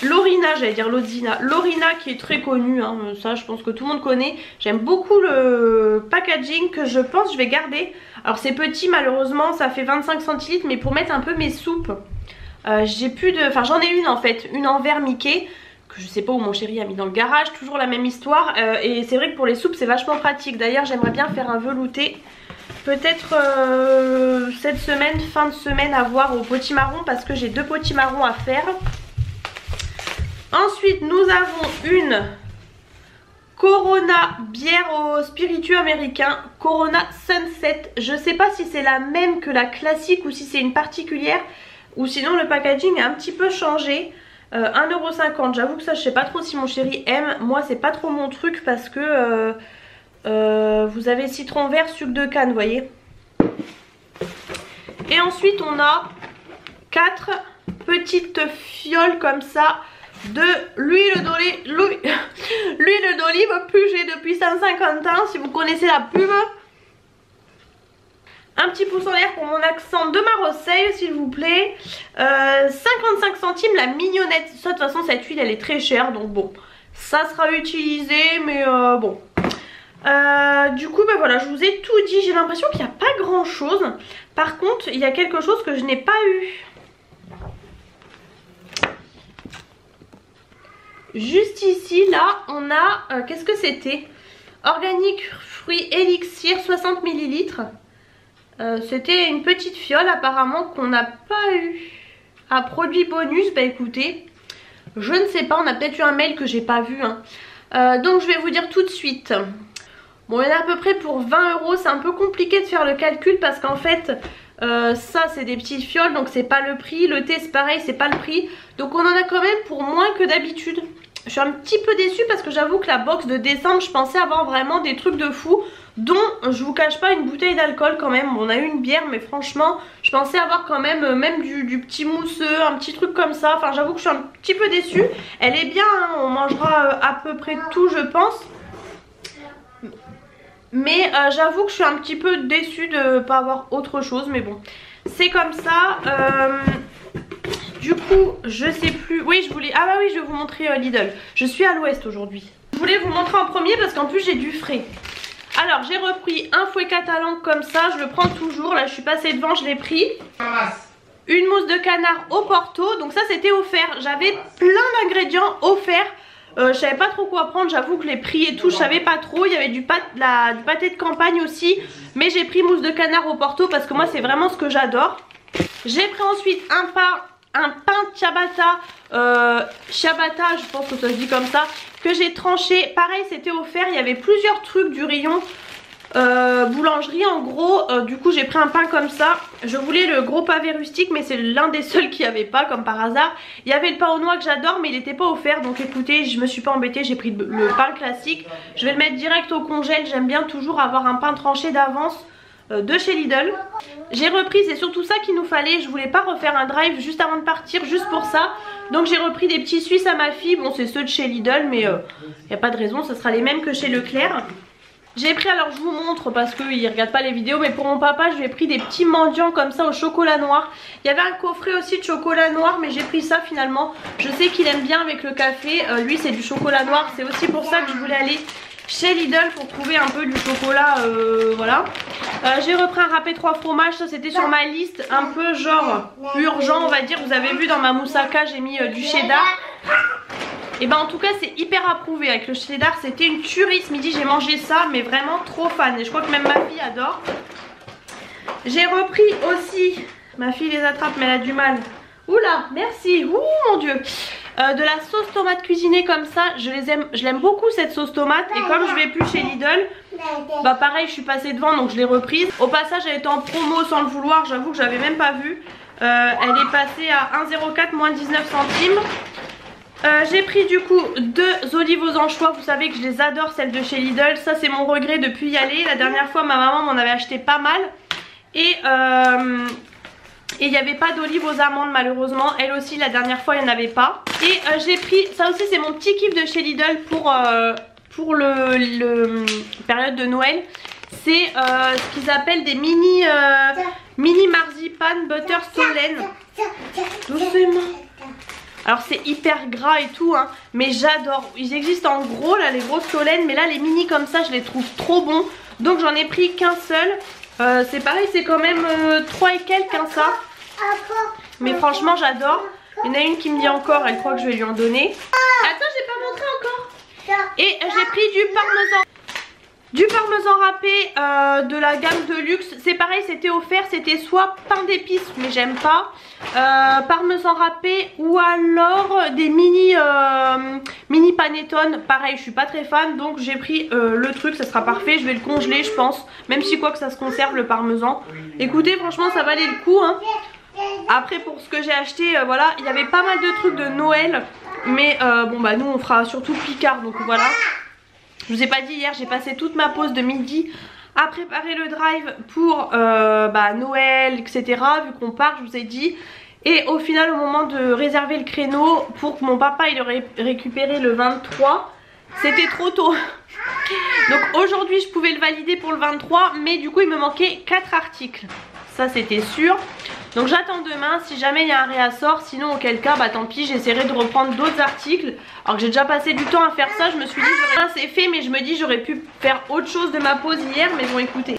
Lorina, j'allais dire Lozina, Lorina qui est très connue, hein, ça je pense que tout le monde connaît. J'aime beaucoup le packaging que je pense je vais garder. Alors c'est petit malheureusement, ça fait 25 centilitres, mais pour mettre un peu mes soupes, j'ai plus de... Enfin j'en ai une en fait, une en verre Mickey, que je sais pas où mon chéri a mis dans le garage, toujours la même histoire. Et c'est vrai que pour les soupes c'est vachement pratique. D'ailleurs j'aimerais bien faire un velouté. Peut-être cette semaine, fin de semaine, à voir au potimarron parce que j'ai 2 potimarrons à faire. Ensuite, nous avons une Corona bière au spiritueux américain, Corona Sunset. Je sais pas si c'est la même que la classique ou si c'est une particulière. Ou sinon le packaging a un petit peu changé. 1,50 €. J'avoue que ça je sais pas trop si mon chéri aime. Moi c'est pas trop mon truc parce que... vous avez citron vert, sucre de canne, vous voyez. Et ensuite on a 4 petites fioles comme ça de l'huile d'olive pugée depuis 150 ans, si vous connaissez la pub. Un petit pouce en l'air pour mon accent de Marseille s'il vous plaît. 55 centimes la mignonnette. Ça de toute façon cette huile elle est très chère, donc bon ça sera utilisé, mais bon. Du coup bah voilà, je vous ai tout dit. J'ai l'impression qu'il n'y a pas grand chose. Par contre il y a quelque chose que je n'ai pas eu. Juste ici là on a qu'est-ce que c'était? Organique fruits élixir 60 ml. C'était une petite fiole apparemment qu'on n'a pas eu. À produit bonus, bah écoutez, je ne sais pas, on a peut-être eu un mail que j'ai pas vu, hein. Donc je vais vous dire tout de suite. Bon, il y en a à peu près pour 20 €. C'est un peu compliqué de faire le calcul parce qu'en fait ça c'est des petites fioles, donc c'est pas le prix. Le thé c'est pareil, c'est pas le prix. Donc on en a quand même pour moins que d'habitude. Je suis un petit peu déçue parce que j'avoue que la box de décembre, je pensais avoir vraiment des trucs de fou, dont je vous cache pas une bouteille d'alcool quand même. On a eu une bière, mais franchement je pensais avoir quand même du petit mousseux, un petit truc comme ça. Enfin j'avoue que je suis un petit peu déçue. Elle est bien hein, on mangera à peu près tout je pense. Mais j'avoue que je suis un petit peu déçue de pas avoir autre chose. Mais bon, c'est comme ça. Du coup, je sais plus. Oui, je voulais... Ah bah oui, je vais vous montrer Lidl. Je suis à l'ouest aujourd'hui. Je voulais vous montrer en premier parce qu'en plus j'ai du frais. Alors, j'ai repris un fouet catalan comme ça. Je le prends toujours. Là, je suis passée devant, je l'ai pris. Une mousse de canard au Porto. Donc ça, c'était offert. J'avais plein d'ingrédients offerts. Je savais pas trop quoi prendre, j'avoue que les prix et tout je savais pas trop. Il y avait du pâté de campagne aussi. Mais j'ai pris mousse de canard au Porto parce que moi c'est vraiment ce que j'adore. J'ai pris ensuite un pain ciabatta, ciabatta je pense que ça se dit comme ça, que j'ai tranché. Pareil c'était offert, il y avait plusieurs trucs du rayon boulangerie en gros. Du coup j'ai pris un pain comme ça. Je voulais le gros pavé rustique mais c'est l'un des seuls qu'il n'y avait pas comme par hasard. Il y avait le pain aux noix que j'adore mais il n'était pas offert, donc écoutez je me suis pas embêtée, j'ai pris le pain classique. Je vais le mettre direct au congèle, j'aime bien toujours avoir un pain tranché d'avance de chez Lidl. J'ai repris, c'est surtout ça qu'il nous fallait. Je voulais pas refaire un drive juste avant de partir, juste pour ça. Donc j'ai repris des petits Suisses à ma fille. Bon c'est ceux de chez Lidl mais il n'y a pas de raison, ce sera les mêmes que chez Leclerc. J'ai pris, alors je vous montre parce qu'il regarde pas les vidéos, mais pour mon papa je lui ai pris des petits mendiants comme ça au chocolat noir. Il y avait un coffret aussi de chocolat noir mais j'ai pris ça finalement. Je sais qu'il aime bien avec le café, lui c'est du chocolat noir. C'est aussi pour ça que je voulais aller chez Lidl pour trouver un peu du chocolat, voilà. J'ai repris un râpé 3 fromages, ça c'était sur ma liste, un peu genre urgent on va dire. Vous avez vu dans ma moussaka j'ai mis du cheddar. Et ben en tout cas c'est hyper approuvé avec le cheddar, c'était une tuerie ce midi, j'ai mangé ça mais vraiment trop fan et je crois que même ma fille adore. J'ai repris aussi, ma fille les attrape mais elle a du mal. Oula merci, ouh mon dieu. De la sauce tomate cuisinée comme ça, je l'aime beaucoup cette sauce tomate. Et comme je vais plus chez Lidl, bah pareil je suis passée devant donc je l'ai reprise. Au passage elle était en promo sans le vouloir, j'avoue que j'avais même pas vu. Elle est passée à 1,04 moins 19 centimes. J'ai pris du coup 2 olives aux anchois, vous savez que je les adore celles de chez Lidl. Ça c'est mon regret depuis y aller, la dernière fois ma maman m'en avait acheté pas mal. Et il n'y avait pas d'olives aux amandes malheureusement, elle aussi la dernière fois il n'y en avait pas. Et j'ai pris, ça aussi c'est mon petit kiff de chez Lidl pour le période de Noël. C'est ce qu'ils appellent des mini marzipan butter Solène. Doucement. Alors c'est hyper gras et tout hein, mais j'adore. Ils existent en gros là les grosses Solène, mais là les mini comme ça je les trouve trop bons. Donc j'en ai pris qu'un seul. C'est pareil, c'est quand même 3 et quelques hein, ça. Mais franchement j'adore. Il y en a une qui me dit encore, elle croit que je vais lui en donner. Attends j'ai pas montré encore. Et j'ai pris du parmesan râpé de la gamme de luxe. C'est pareil, c'était offert, c'était soit pain d'épices mais j'aime pas, parmesan râpé ou alors des mini panettone. Pareil je suis pas très fan donc j'ai pris le truc, ça sera parfait. Je vais le congeler je pense, même si quoi que ça se conserve le parmesan. Écoutez franchement ça valait le coup hein. Après pour ce que j'ai acheté voilà, il y avait pas mal de trucs de Noël. Mais bon bah nous on fera surtout Picard donc voilà. Je vous ai pas dit hier, j'ai passé toute ma pause de midi à préparer le drive pour Noël etc. Vu qu'on part je vous ai dit. Et au final au moment de réserver le créneau pour que mon papa il aurait récupéré le 23, c'était trop tôt. Donc aujourd'hui je pouvais le valider pour le 23 mais du coup il me manquait 4 articles. Ça c'était sûr. Donc j'attends demain si jamais il y a un réassort. Sinon auquel cas bah tant pis, j'essaierai de reprendre d'autres articles. Alors que j'ai déjà passé du temps à faire ça. Je me suis dit c'est fait, mais je me dis j'aurais pu faire autre chose de ma pause hier. Mais bon écoutez,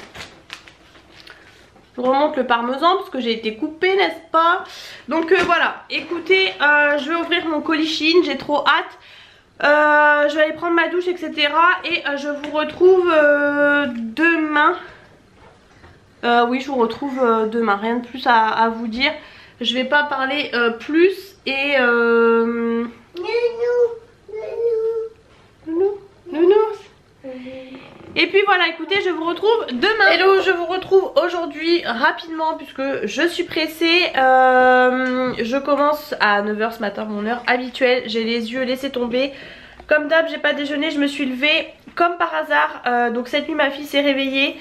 je remonte le parmesan parce que j'ai été coupée n'est-ce pas. Donc voilà, écoutez je vais ouvrir mon colis Shein, j'ai trop hâte. Je vais aller prendre ma douche etc. Et je vous retrouve demain. Oui je vous retrouve demain, rien de plus à vous dire. Je vais pas parler plus. Et Nounou. Et puis voilà, écoutez, je vous retrouve demain. Hello, je vous retrouve aujourd'hui rapidement puisque je suis pressée. Je commence à 9 h ce matin, mon heure habituelle. J'ai les yeux laissés tomber. Comme d'hab, j'ai pas déjeuné, je me suis levée comme par hasard. Donc cette nuit, ma fille s'est réveillée.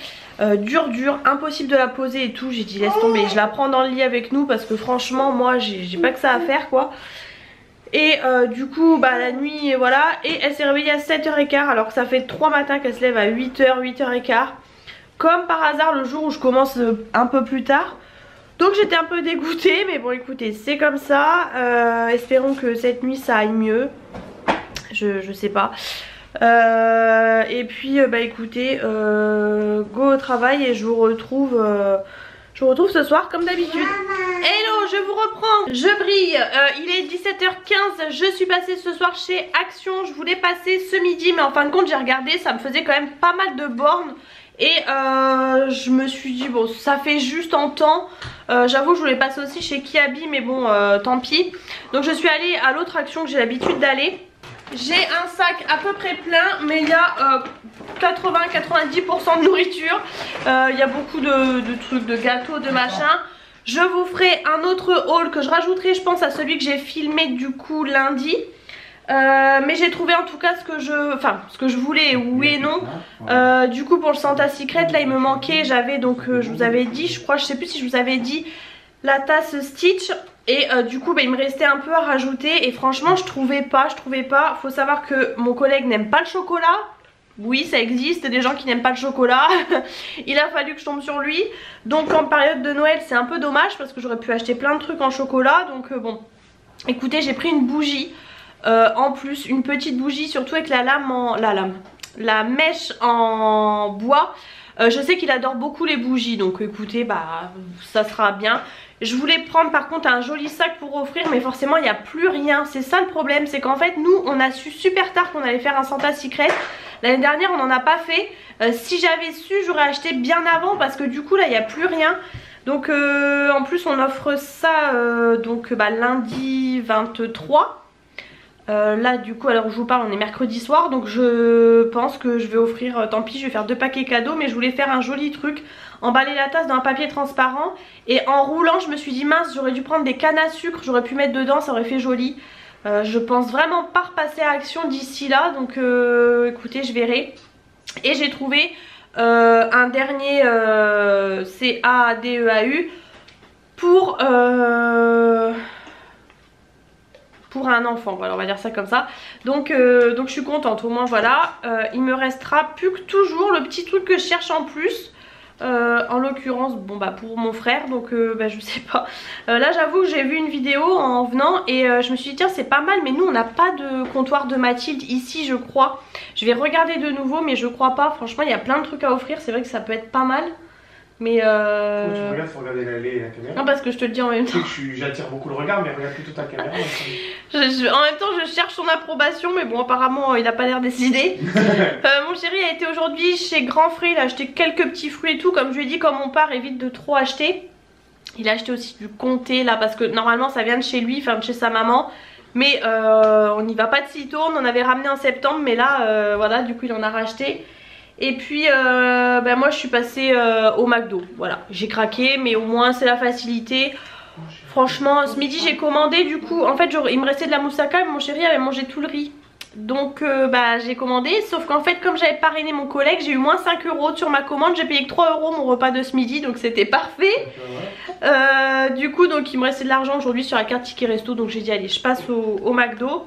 Dur, impossible de la poser et tout. J'ai dit laisse tomber, je la prends dans le lit avec nous parce que franchement, moi, j'ai pas que ça à faire quoi. Et du coup bah la nuit voilà, et elle s'est réveillée à 7h15 alors que ça fait 3 matins qu'elle se lève à 8h, 8h15. Comme par hasard le jour où je commence un peu plus tard. Donc j'étais un peu dégoûtée mais bon écoutez c'est comme ça. Espérons que cette nuit ça aille mieux. Je sais pas. Et puis bah écoutez go au travail et je vous retrouve ce soir comme d'habitude. Hello, je vous reprends. Je brille, il est 17h15. Je suis passée ce soir chez Action. Je voulais passer ce midi mais en fin de compte j'ai regardé, ça me faisait quand même pas mal de bornes. Et je me suis dit bon ça fait juste en temps. J'avoue que je voulais passer aussi chez Kiabi mais bon tant pis. Donc je suis allée à l'autre Action que j'ai l'habitude d'aller. J'ai un sac à peu près plein mais il y a 80-90% de nourriture. Il y a beaucoup de trucs, de gâteaux, de machin. Je vous ferai un autre haul que je rajouterai je pense à celui que j'ai filmé du coup lundi. Mais j'ai trouvé en tout cas ce que je voulais, oui et non. Du coup pour le Santa Secret là il me manquait, j'avais donc je vous avais dit, je crois, je sais plus si je vous avais dit la tasse Stitch. Et du coup bah, il me restait un peu à rajouter et franchement je trouvais pas. Faut savoir que mon collègue n'aime pas le chocolat. Oui ça existe des gens qui n'aiment pas le chocolat. Il a fallu que je tombe sur lui. Donc en période de Noël c'est un peu dommage parce que j'aurais pu acheter plein de trucs en chocolat. Donc bon écoutez j'ai pris une bougie en plus, une petite bougie surtout avec la mèche en bois. Je sais qu'il adore beaucoup les bougies donc écoutez bah ça sera bien. Je voulais prendre par contre un joli sac pour offrir mais forcément il n'y a plus rien. C'est ça le problème, c'est qu'en fait nous on a su super tard qu'on allait faire un Santa Secret. L'année dernière on n'en a pas fait. Si j'avais su j'aurais acheté bien avant parce que du coup là il n'y a plus rien. Donc en plus on offre ça donc bah, lundi 23. Là du coup alors je vous parle on est mercredi soir donc je pense que je vais offrir, tant pis je vais faire 2 paquets cadeaux mais je voulais faire un joli truc, emballer la tasse dans un papier transparent et en roulant je me suis dit mince j'aurais dû prendre des cannes à sucre, j'aurais pu mettre dedans, ça aurait fait joli. Je pense vraiment pas repasser à Action d'ici là donc écoutez je verrai. Et j'ai trouvé un dernier CADEAU pour un enfant, voilà on va dire ça comme ça. Donc je suis contente au moins voilà. Il me restera plus que toujours le petit truc que je cherche en plus. En l'occurrence bon bah pour mon frère donc bah, je sais pas. Là j'avoue que j'ai vu une vidéo en venant et je me suis dit tiens c'est pas mal mais nous on n'a pas de comptoir de Mathilde ici je crois. Je vais regarder de nouveau mais je crois pas, franchement il y a plein de trucs à offrir, c'est vrai que ça peut être pas mal. Mais tu regardes, faut regarder la caméra. Non parce que je te le dis en même temps. J'attire beaucoup le regard mais regarde plutôt ta caméra. En même temps je cherche son approbation mais bon apparemment il a pas l'air décidé. Mon chéri a été aujourd'hui chez Grand Frais, il a acheté quelques petits fruits et tout. Comme je lui ai dit comme on part évite de trop acheter. Il a acheté aussi du comté là parce que normalement ça vient de chez lui, enfin de chez sa maman. Mais on n'y va pas de sitôt, on en avait ramené en septembre mais là voilà du coup il en a racheté. Et puis ben moi je suis passée au McDo, voilà j'ai craqué mais au moins c'est la facilité. Franchement ce midi j'ai commandé du coup, en fait il me restait de la moussaka mais mon chéri avait mangé tout le riz. Donc bah j'ai commandé, sauf qu'en fait comme j'avais parrainé mon collègue j'ai eu moins 5 € sur ma commande. J'ai payé que 3 € mon repas de ce midi donc c'était parfait. Du coup donc il me restait de l'argent aujourd'hui sur la carte ticket resto. Donc j'ai dit allez je passe au McDo.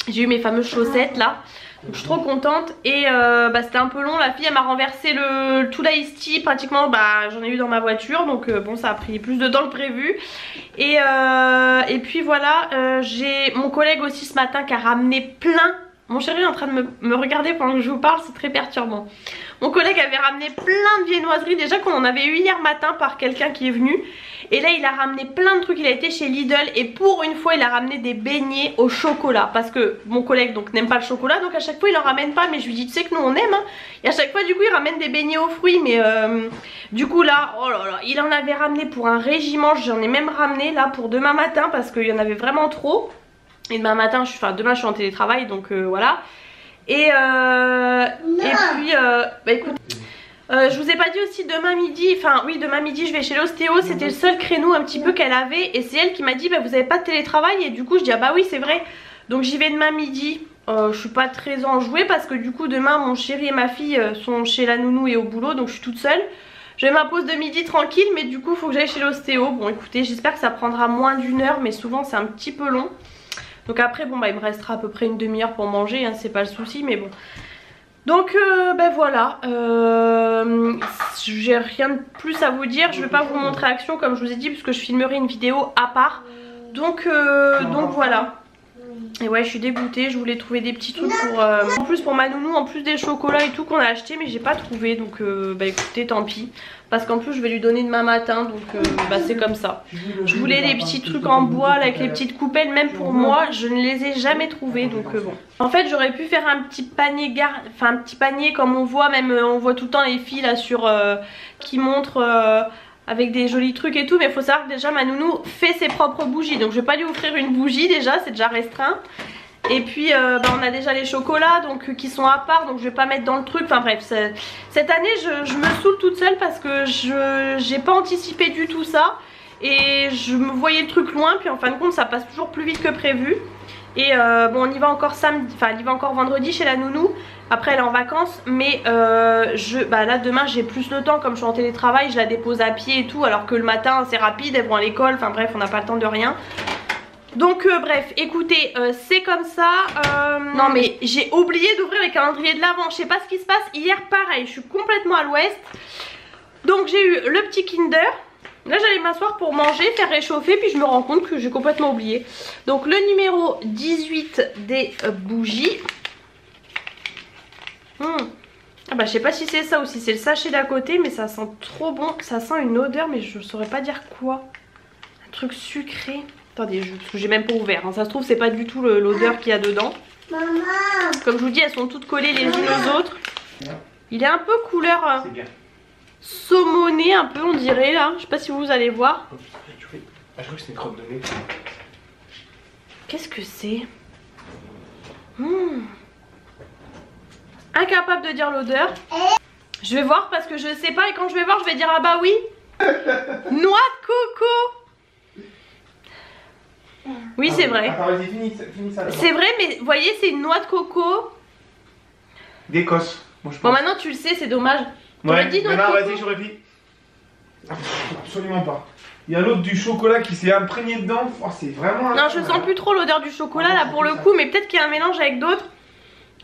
J'ai eu mes fameuses chaussettes là. Donc je suis trop contente et bah, c'était un peu long, la fille elle m'a renversé tout l'ice tea pratiquement, bah, j'en ai eu dans ma voiture donc bon ça a pris plus de temps que prévu. Et puis voilà, j'ai mon collègue aussi ce matin qui a ramené plein. Mon chéri est en train de me regarder pendant que je vous parle, c'est très perturbant. Mon collègue avait ramené plein de viennoiseries déjà qu'on en avait eu hier matin par quelqu'un qui est venu. Et là il a ramené plein de trucs, il a été chez Lidl et pour une fois il a ramené des beignets au chocolat. Parce que mon collègue donc n'aime pas le chocolat donc à chaque fois il en ramène pas. Mais je lui dis tu sais que nous on aime hein. Et à chaque fois du coup il ramène des beignets aux fruits. Mais du coup là, oh là là, il en avait ramené pour un régiment. J'en ai même ramené là pour demain matin parce qu'il y en avait vraiment trop. Et demain matin, demain je suis en télétravail donc voilà. Et puis bah écoute, je vous ai pas dit aussi demain midi, enfin oui demain midi je vais chez l'ostéo, c'était le seul créneau un petit peu qu'elle avait. Et c'est elle qui m'a dit bah vous avez pas de télétravail. Et du coup je dis ah bah oui c'est vrai. Donc j'y vais demain midi. Je suis pas très enjouée parce que du coup demain mon chéri et ma fille sont chez la nounou et au boulot. Donc je suis toute seule. Je vais ma pause de midi tranquille, mais du coup il faut que j'aille chez l'ostéo. Bon écoutez, j'espère que ça prendra moins d'1 heure, mais souvent c'est un petit peu long. Donc après bon bah il me restera à peu près une demi-heure pour manger, hein, c'est pas le souci, mais bon. Donc ben voilà, j'ai rien de plus à vous dire. Je vais pas vous montrer action comme je vous ai dit, parce que je filmerai une vidéo à part. Donc voilà. Et ouais je suis dégoûtée, je voulais trouver des petits trucs pour en plus pour ma nounou, en plus des chocolats et tout qu'on a acheté, mais j'ai pas trouvé. Donc bah écoutez tant pis. Parce qu'en plus je vais lui donner demain matin. Donc bah c'est comme ça. Je voulais des petits trucs en bois là, avec les petites coupelles. Même pour moi je ne les ai jamais trouvés. Donc bon. En fait j'aurais pu faire un petit panier un petit panier comme on voit. Même on voit tout le temps les filles là sur qui montrent avec des jolis trucs et tout. Mais il faut savoir que déjà ma nounou fait ses propres bougies. Donc je vais pas lui offrir une bougie déjà, c'est déjà restreint. Et puis bah, on a déjà les chocolats donc qui sont à part, donc je vais pas mettre dans le truc. Enfin bref, cette année je me saoule toute seule parce que j'ai pas anticipé du tout ça. Et je me voyais le truc loin, puis en fin de compte ça passe toujours plus vite que prévu. Et bon on y va encore samedi, enfin on y va encore vendredi chez la nounou. Après elle est en vacances, mais bah là demain j'ai plus le temps, comme je suis en télétravail, je la dépose à pied et tout. Alors que le matin c'est rapide, elles vont à l'école, enfin bref on n'a pas le temps de rien. Donc bref, écoutez, c'est comme ça. Non mais j'ai oublié d'ouvrir les calendriers de l'Avent. Je sais pas ce qui se passe. Hier pareil, je suis complètement à l'ouest. Donc j'ai eu le petit Kinder. Là j'allais m'asseoir pour manger, faire réchauffer. Puis je me rends compte que j'ai complètement oublié. Donc le numéro 18 des bougies. Ah bah je sais pas si c'est ça ou si c'est le sachet d'à côté. Mais ça sent trop bon. Ça sent une odeur mais je saurais pas dire quoi. Un truc sucré. Attendez, parce que j'ai même pas ouvert, hein. Ça se trouve c'est pas du tout l'odeur qu'il y a dedans. Maman. Comme je vous dis, elles sont toutes collées les unes aux autres. Il est un peu couleur saumonée, un peu on dirait là. Je sais pas si vous allez voir. Ah, je crois que c'est une crotte de nez. Qu'est-ce que c'est? Incapable de dire l'odeur. Je vais voir parce que je sais pas, et quand je vais voir je vais dire ah bah oui. Noix de coco. Oui c'est vrai. Attends vas-y finis ça. C'est vrai mais vous voyez c'est une noix de coco. D'Écosse. Bon maintenant tu le sais, c'est dommage. Ouais, dit non vas-y j'aurais dit. Absolument pas. Il y a l'autre du chocolat qui s'est imprégné dedans. Oh, c'est vraiment... Non je sens plus trop l'odeur du chocolat là pour le coup. Mais peut-être qu'il y a un mélange avec d'autres.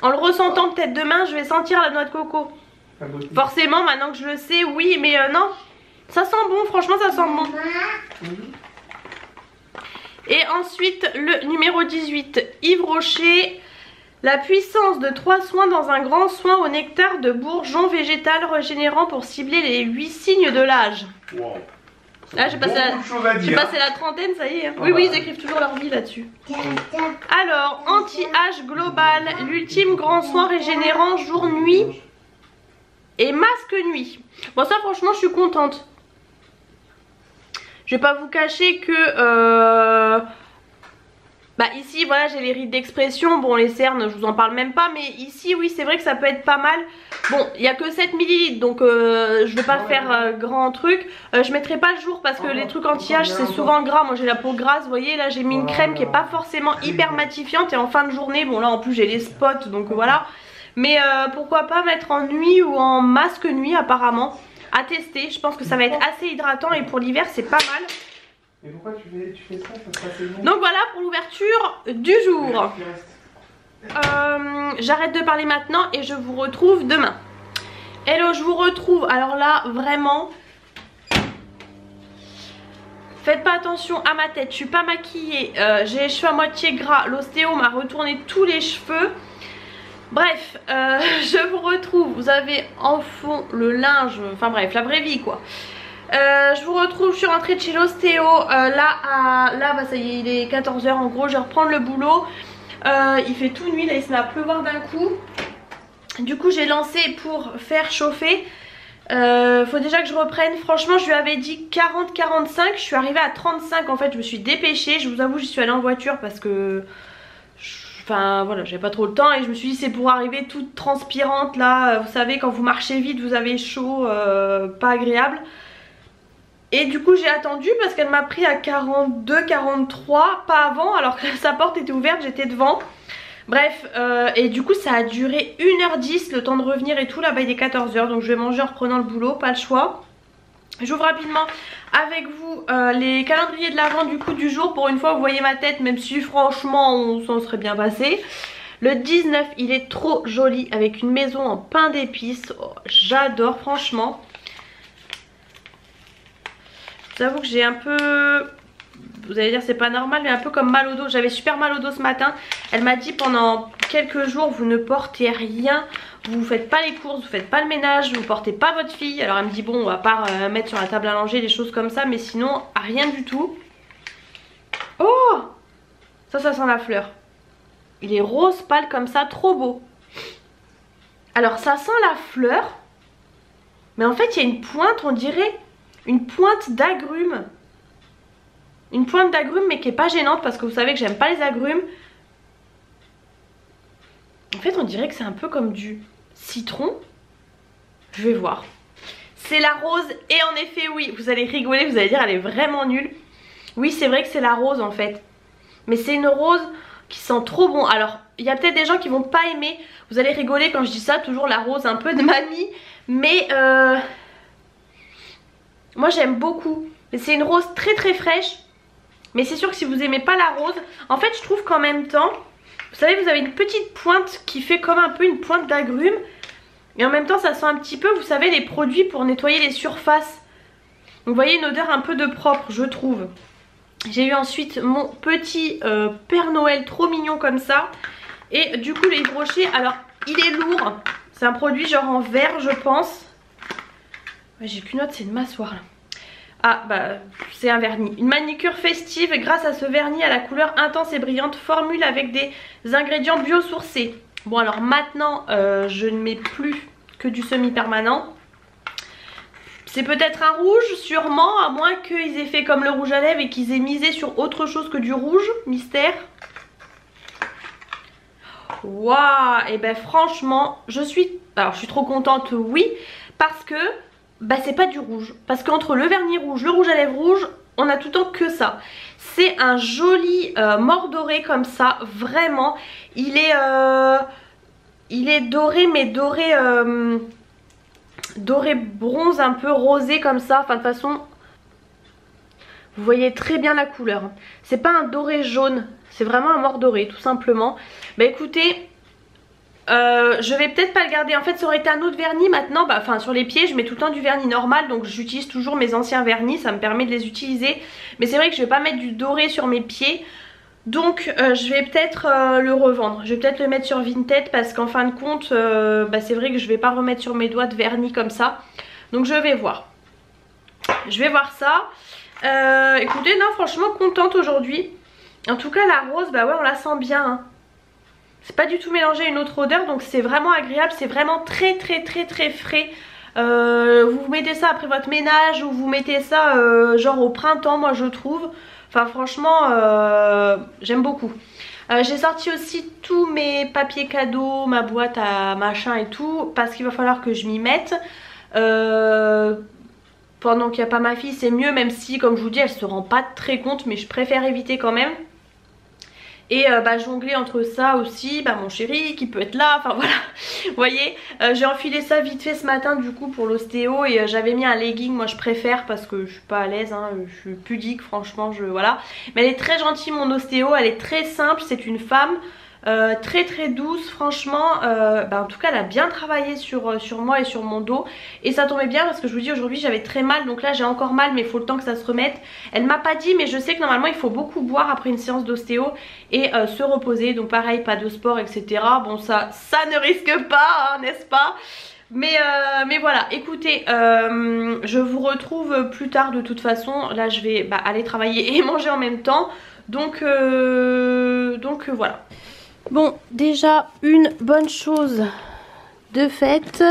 En le ressentant peut-être demain je vais sentir la noix de coco. Forcément maintenant que je le sais oui. Mais non. Ça sent bon, franchement ça sent bon. Et ensuite le numéro 18, Yves Rocher. La puissance de 3 soins dans un grand soin au nectar de bourgeon végétal régénérant pour cibler les 8 signes de l'âge. Wow. Là j'ai passé la trentaine, ça y est. Oui oui, ils écrivent toujours leur vie là-dessus. Alors, anti-âge global, l'ultime grand soin régénérant jour-nuit et masque nuit. Bon ça franchement je suis contente. Je vais pas vous cacher que bah ici voilà j'ai les rides d'expression. Bon les cernes je vous en parle même pas. Mais ici oui c'est vrai que ça peut être pas mal. Bon il n'y a que 7 ml. Donc je vais pas faire grand truc. Je mettrai pas le jour parce que les trucs anti-âge c'est souvent gras. Moi j'ai la peau grasse. Vous voyez là j'ai mis une crème qui est pas forcément hyper matifiante. Et en fin de journée bon là en plus j'ai les spots. Donc voilà. Mais pourquoi pas mettre en nuit ou en masque nuit apparemment. À tester, je pense que ça va être assez hydratant et pour l'hiver c'est pas mal. Et pourquoi tu fais ça? Ça se passe bon. Donc voilà pour l'ouverture du jour. J'arrête de parler maintenant et je vous retrouve demain. Hello, je vous retrouve. Alors là vraiment faites pas attention à ma tête, je suis pas maquillée, j'ai les cheveux à moitié gras. L'ostéo m'a retourné tous les cheveux. Bref, je vous retrouve. Vous avez en fond le linge, enfin bref, la vraie vie quoi. Je vous retrouve, je suis rentrée de chez l'ostéo. Là bah ça y est, il est 14 h en gros, je vais reprendre le boulot. Il fait tout nuit, là il se met à pleuvoir d'un coup. Du coup j'ai lancé pour faire chauffer. Faut déjà que je reprenne. Franchement je lui avais dit 40-45, je suis arrivée à 35 en fait, je me suis dépêchée. Je vous avoue j'y suis allée en voiture parce que... enfin voilà, j'avais pas trop le temps et je me suis dit c'est pour arriver toute transpirante là, vous savez quand vous marchez vite vous avez chaud, pas agréable. Et du coup j'ai attendu parce qu'elle m'a pris à 42, 43, pas avant alors que sa porte était ouverte, j'étais devant. Bref, et du coup ça a duré 1h10 le temps de revenir et tout, là-bas il est 14h donc je vais manger en reprenant le boulot, pas le choix. J'ouvre rapidement avec vous les calendriers de l'Avent du coup du jour. Pour une fois vous voyez ma tête, même si franchement on s'en serait bien passé. Le 19 il est trop joli avec une maison en pain d'épices, oh, j'adore franchement. J'avoue que j'ai un peu, vous allez dire c'est pas normal, mais un peu comme mal au dos. J'avais super mal au dos ce matin. Elle m'a dit pendant quelques jours vous ne portez rien, vous faites pas les courses, vous faites pas le ménage, vous portez pas votre fille. Alors elle me dit bon à part mettre sur la table à langer des choses comme ça, mais sinon rien du tout. Oh, ça sent la fleur. Il est rose pâle comme ça, trop beau. Alors ça sent la fleur, mais en fait il y a une pointe, on dirait une pointe d'agrumes. Une pointe d'agrumes mais qui est pas gênante parce que vous savez que j'aime pas les agrumes. En fait on dirait que c'est un peu comme du citron. Je vais voir. C'est la rose et en effet oui, vous allez rigoler, vous allez dire elle est vraiment nulle. Oui c'est vrai que c'est la rose en fait. Mais c'est une rose qui sent trop bon. Alors il y a peut-être des gens qui vont pas aimer. Vous allez rigoler quand je dis ça, toujours la rose un peu de mamie. Mais moi j'aime beaucoup. C'est une rose très très fraîche. Mais c'est sûr que si vous aimez pas la rose, en fait je trouve qu'en même temps, vous savez vous avez une petite pointe qui fait comme un peu une pointe d'agrumes. Et en même temps ça sent un petit peu, vous savez les produits pour nettoyer les surfaces. Donc vous voyez une odeur un peu de propre je trouve. J'ai eu ensuite mon petit Père Noël trop mignon comme ça. Et du coup le Yves Rocher, alors il est lourd. C'est un produit genre en verre je pense. Ouais, j'ai qu'une autre, c'est de m'asseoir là. Ah bah c'est un vernis. Une manicure festive grâce à ce vernis à la couleur intense et brillante. Formule avec des ingrédients biosourcés. Bon alors maintenant je ne mets plus que du semi-permanent. C'est peut-être un rouge sûrement, à moins qu'ils aient fait comme le rouge à lèvres et qu'ils aient misé sur autre chose que du rouge. Mystère. Waouh. Et ben franchement je suis trop contente oui. Parce que bah c'est pas du rouge, parce qu'entre le vernis rouge, le rouge à lèvres rouge, on a tout le temps que ça. C'est un joli mort doré comme ça, vraiment. Il est doré mais doré doré bronze un peu rosé comme ça. Enfin de toute façon, vous voyez très bien la couleur. C'est pas un doré jaune, c'est vraiment un mort doré tout simplement. Bah écoutez, je vais peut-être pas le garder. En fait ça aurait été un autre vernis maintenant. Enfin sur les pieds je mets tout le temps du vernis normal. Donc j'utilise toujours mes anciens vernis. Ça me permet de les utiliser. Mais c'est vrai que je vais pas mettre du doré sur mes pieds. Donc je vais peut-être le revendre. Je vais peut-être le mettre sur Vinted. Parce qu'en fin de compte c'est vrai que je vais pas remettre sur mes doigts de vernis comme ça. Donc je vais voir. Je vais voir ça. Écoutez non franchement contente aujourd'hui. En tout cas la rose bah ouais on la sent bien hein. C'est pas du tout mélangé à une autre odeur donc c'est vraiment agréable, c'est vraiment très très très très frais. Vous mettez ça après votre ménage ou vous mettez ça genre au printemps moi je trouve. Enfin franchement j'aime beaucoup. J'ai sorti aussi tous mes papiers cadeaux, ma boîte à machin et tout parce qu'il va falloir que je m'y mette. Pendant qu'il n'y a pas ma fille c'est mieux même si comme je vous dis elle se rend pas très compte mais je préfère éviter quand même. Et jongler entre ça aussi, mon chéri qui peut être là, enfin voilà, vous voyez, j'ai enfilé ça vite fait ce matin du coup pour l'ostéo et j'avais mis un legging, moi je préfère parce que je suis pas à l'aise, hein, je suis pudique franchement, voilà. Mais elle est très gentille mon ostéo, elle est très simple, c'est une femme, très très douce franchement, en tout cas elle a bien travaillé sur moi et sur mon dos et ça tombait bien parce que je vous dis aujourd'hui j'avais très mal donc là j'ai encore mal mais il faut le temps que ça se remette. Elle m'a pas dit mais je sais que normalement il faut beaucoup boire après une séance d'ostéo et se reposer donc pareil pas de sport etc. Bon ça ne risque pas hein, n'est-ce pas? Mais voilà écoutez je vous retrouve plus tard de toute façon. Là je vais aller travailler et manger en même temps donc voilà. Bon, déjà une bonne chose de fait,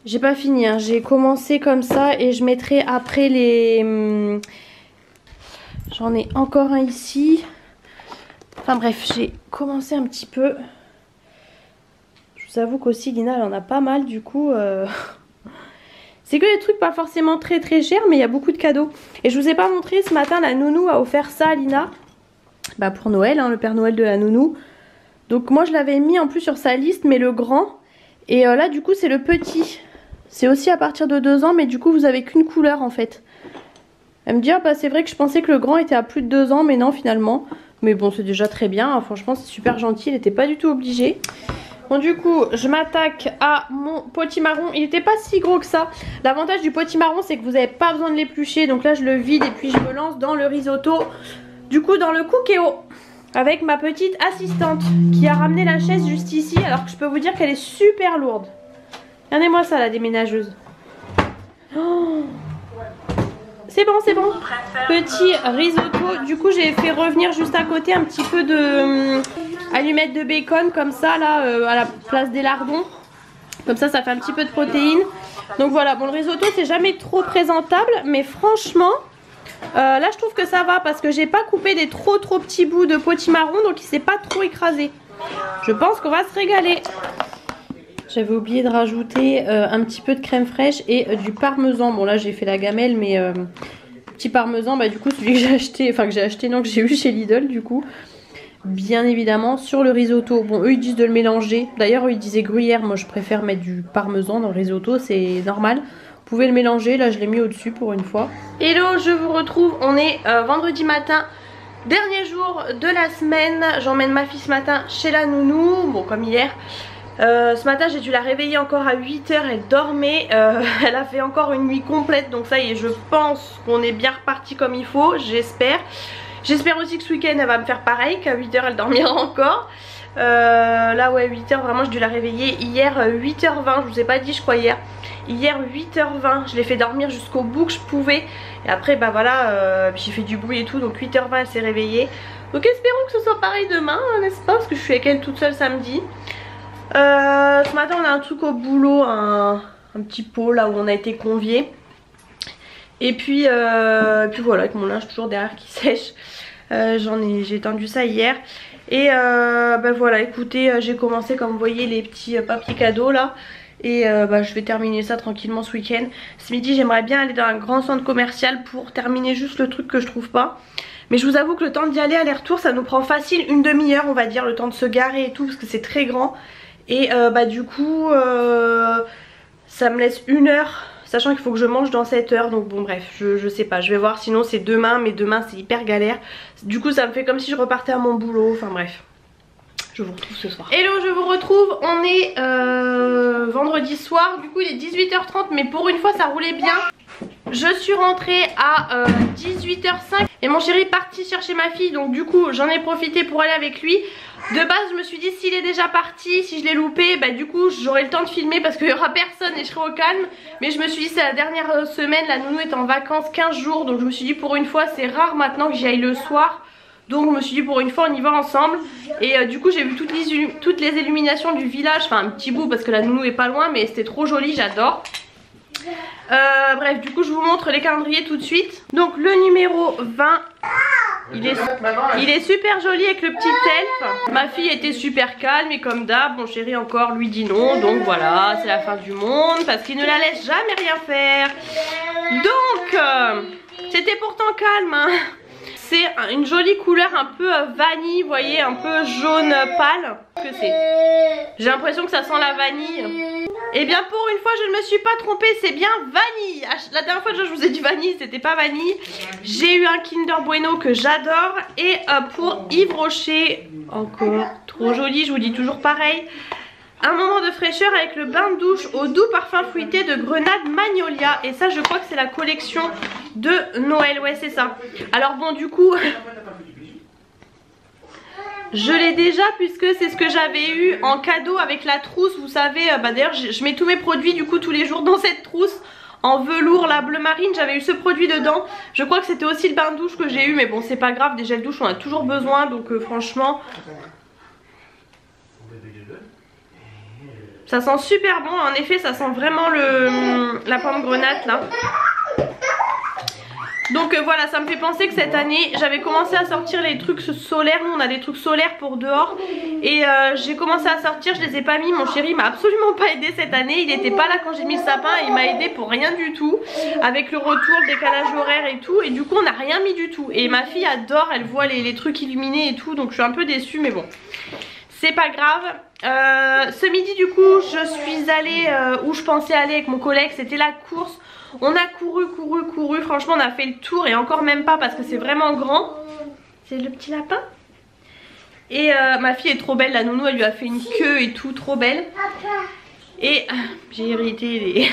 j'ai pas fini, hein. J'ai commencé comme ça et je mettrai après les... J'en ai encore un ici. Enfin bref, j'ai commencé un petit peu. Je vous avoue qu'aussi Lina elle en a pas mal du coup. C'est que des trucs pas forcément très chers, mais il y a beaucoup de cadeaux. Et je vous ai pas montré ce matin, la nounou a offert ça à Lina. Bah pour Noël, hein, le Père Noël de la nounou. Donc moi je l'avais mis en plus sur sa liste, mais le grand. Et là du coup c'est le petit. C'est aussi à partir de 2 ans, mais du coup vous avez qu'une couleur en fait. Elle me dit ah bah c'est vrai que je pensais que le grand était à plus de 2 ans, mais non finalement. Mais bon c'est déjà très bien, hein. Franchement c'est super gentil, il n'était pas du tout obligé. Bon du coup je m'attaque à mon potimarron. Il n'était pas si gros que ça. L'avantage du potimarron c'est que vous n'avez pas besoin de l'éplucher. Donc là je le vide et puis je me lance dans le risotto. Du coup dans le cookéo. Avec ma petite assistante qui a ramené la chaise juste ici. Alors que je peux vous dire qu'elle est super lourde. Regardez-moi ça la déménageuse. Oh, c'est bon, c'est bon. Petit risotto. Du coup j'ai fait revenir juste à côté un petit peu de allumettes de bacon comme ça là à la place des lardons. Comme ça fait un petit peu de protéines. Donc voilà, bon le risotto c'est jamais trop présentable. Mais franchement là je trouve que ça va parce que j'ai pas coupé des trop petits bouts de potimarron. Donc il s'est pas trop écrasé. Je pense qu'on va se régaler. J'avais oublié de rajouter un petit peu de crème fraîche et du parmesan. Bon là j'ai fait la gamelle mais petit parmesan, bah du coup celui que j'ai acheté, enfin que j'ai acheté non que j'ai eu chez Lidl du coup. Bien évidemment sur le risotto. Bon eux ils disent de le mélanger. D'ailleurs eux ils disaient gruyère, moi je préfère mettre du parmesan dans le risotto, c'est normal. Vous pouvez le mélanger, là je l'ai mis au dessus pour une fois. Hello, je vous retrouve, on est vendredi matin. Dernier jour de la semaine. J'emmène ma fille ce matin chez la nounou, bon comme hier. Ce matin j'ai dû la réveiller encore à 8 h, elle dormait, elle a fait encore une nuit complète. Donc ça y est, je pense qu'on est bien reparti comme il faut, j'espère. J'espère aussi que ce week-end elle va me faire pareil, qu'à 8 h elle dormira encore. Là ouais 8 h, vraiment j'ai dû la réveiller hier 8 h 20, je vous ai pas dit je crois hier. Hier 8 h 20, je l'ai fait dormir jusqu'au bout que je pouvais. Et après bah voilà, j'ai fait du bruit et tout, donc 8 h 20 elle s'est réveillée. Donc espérons que ce soit pareil demain, n'est-ce pas, parce que je suis avec elle toute seule samedi. Ce matin on a un truc au boulot, un petit pot là où on a été conviés. Et puis voilà, avec mon linge toujours derrière qui sèche. J'ai étendu ça hier. Et bah voilà, écoutez, j'ai commencé comme vous voyez les petits papiers cadeaux là. Et bah, je vais terminer ça tranquillement ce week-end. Ce midi j'aimerais bien aller dans un grand centre commercial pour terminer juste le truc que je trouve pas. Mais je vous avoue que le temps d'y aller aller-retour ça nous prend facile une demi-heure on va dire, le temps de se garer et tout parce que c'est très grand. Et bah du coup ça me laisse 1 heure, sachant qu'il faut que je mange dans 7 heures. Donc bon bref, je sais pas, je vais voir, sinon c'est demain. Mais demain c'est hyper galère. Du coup ça me fait comme si je repartais à mon boulot. Enfin bref, je vous retrouve ce soir. Hello, je vous retrouve, on est vendredi soir. Du coup il est 18 h 30, mais pour une fois ça roulait bien. Je suis rentrée à 18 h 05 et mon chéri est parti chercher ma fille. Donc du coup j'en ai profité pour aller avec lui. De base je me suis dit s'il est déjà parti, si je l'ai loupé, bah du coup j'aurai le temps de filmer parce qu'il n'y aura personne et je serai au calme. Mais je me suis dit c'est la dernière semaine, la nounou est en vacances 15 jours. Donc je me suis dit pour une fois c'est rare maintenant que j'y aille le soir. Donc je me suis dit pour une fois on y va ensemble. Et du coup j'ai vu toutes les illuminations du village. Enfin un petit bout parce que la nounou est pas loin, mais c'était trop joli, j'adore. Bref, du coup je vous montre les calendriers tout de suite. Donc le numéro 20, il est super joli avec le petit elfe. Ma fille était super calme et comme d'hab mon chéri encore lui dit non. Donc voilà, c'est la fin du monde parce qu'il ne la laisse jamais rien faire. Donc c'était pourtant calme hein. C'est une jolie couleur un peu vanille, vous voyez, un peu jaune pâle. Que c'est, j'ai l'impression que ça sent la vanille. Et bien pour une fois je ne me suis pas trompée, c'est bien vanille. La dernière fois je vous ai dit vanille, c'était pas vanille. J'ai eu un Kinder Bueno que j'adore. Et pour Yves Rocher, encore trop joli, je vous dis toujours pareil. Un moment de fraîcheur avec le bain de douche au doux parfum fruité de grenade magnolia. Et ça je crois que c'est la collection de Noël, ouais c'est ça. Alors bon du coup je l'ai déjà puisque c'est ce que j'avais eu en cadeau avec la trousse. Vous savez, bah d'ailleurs je mets tous mes produits du coup tous les jours dans cette trousse en velours, la bleu marine. J'avais eu ce produit dedans. Je crois que c'était aussi le bain de douche que j'ai eu. Mais bon c'est pas grave, des gels douche on a toujours besoin. Donc franchement ça sent super bon. En effet ça sent vraiment la pomme grenade là. Donc voilà, ça me fait penser que cette année j'avais commencé à sortir les trucs solaires. Nous on a des trucs solaires pour dehors. Et j'ai commencé à sortir, je les ai pas mis. Mon chéri m'a absolument pas aidé cette année. Il était pas là quand j'ai mis le sapin et il m'a aidé pour rien du tout. Avec le retour, le décalage horaire et tout. Et du coup on n'a rien mis du tout. Et ma fille adore, elle voit les trucs illuminés et tout. Donc je suis un peu déçue mais bon, c'est pas grave. Ce midi du coup je suis allée où je pensais aller avec mon collègue. C'était la course. On a couru, franchement on a fait le tour et encore même pas parce que c'est vraiment grand. C'est le petit lapin. Et ma fille est trop belle, la nounou elle lui a fait une queue et tout, trop belle. Et j'ai irrité les...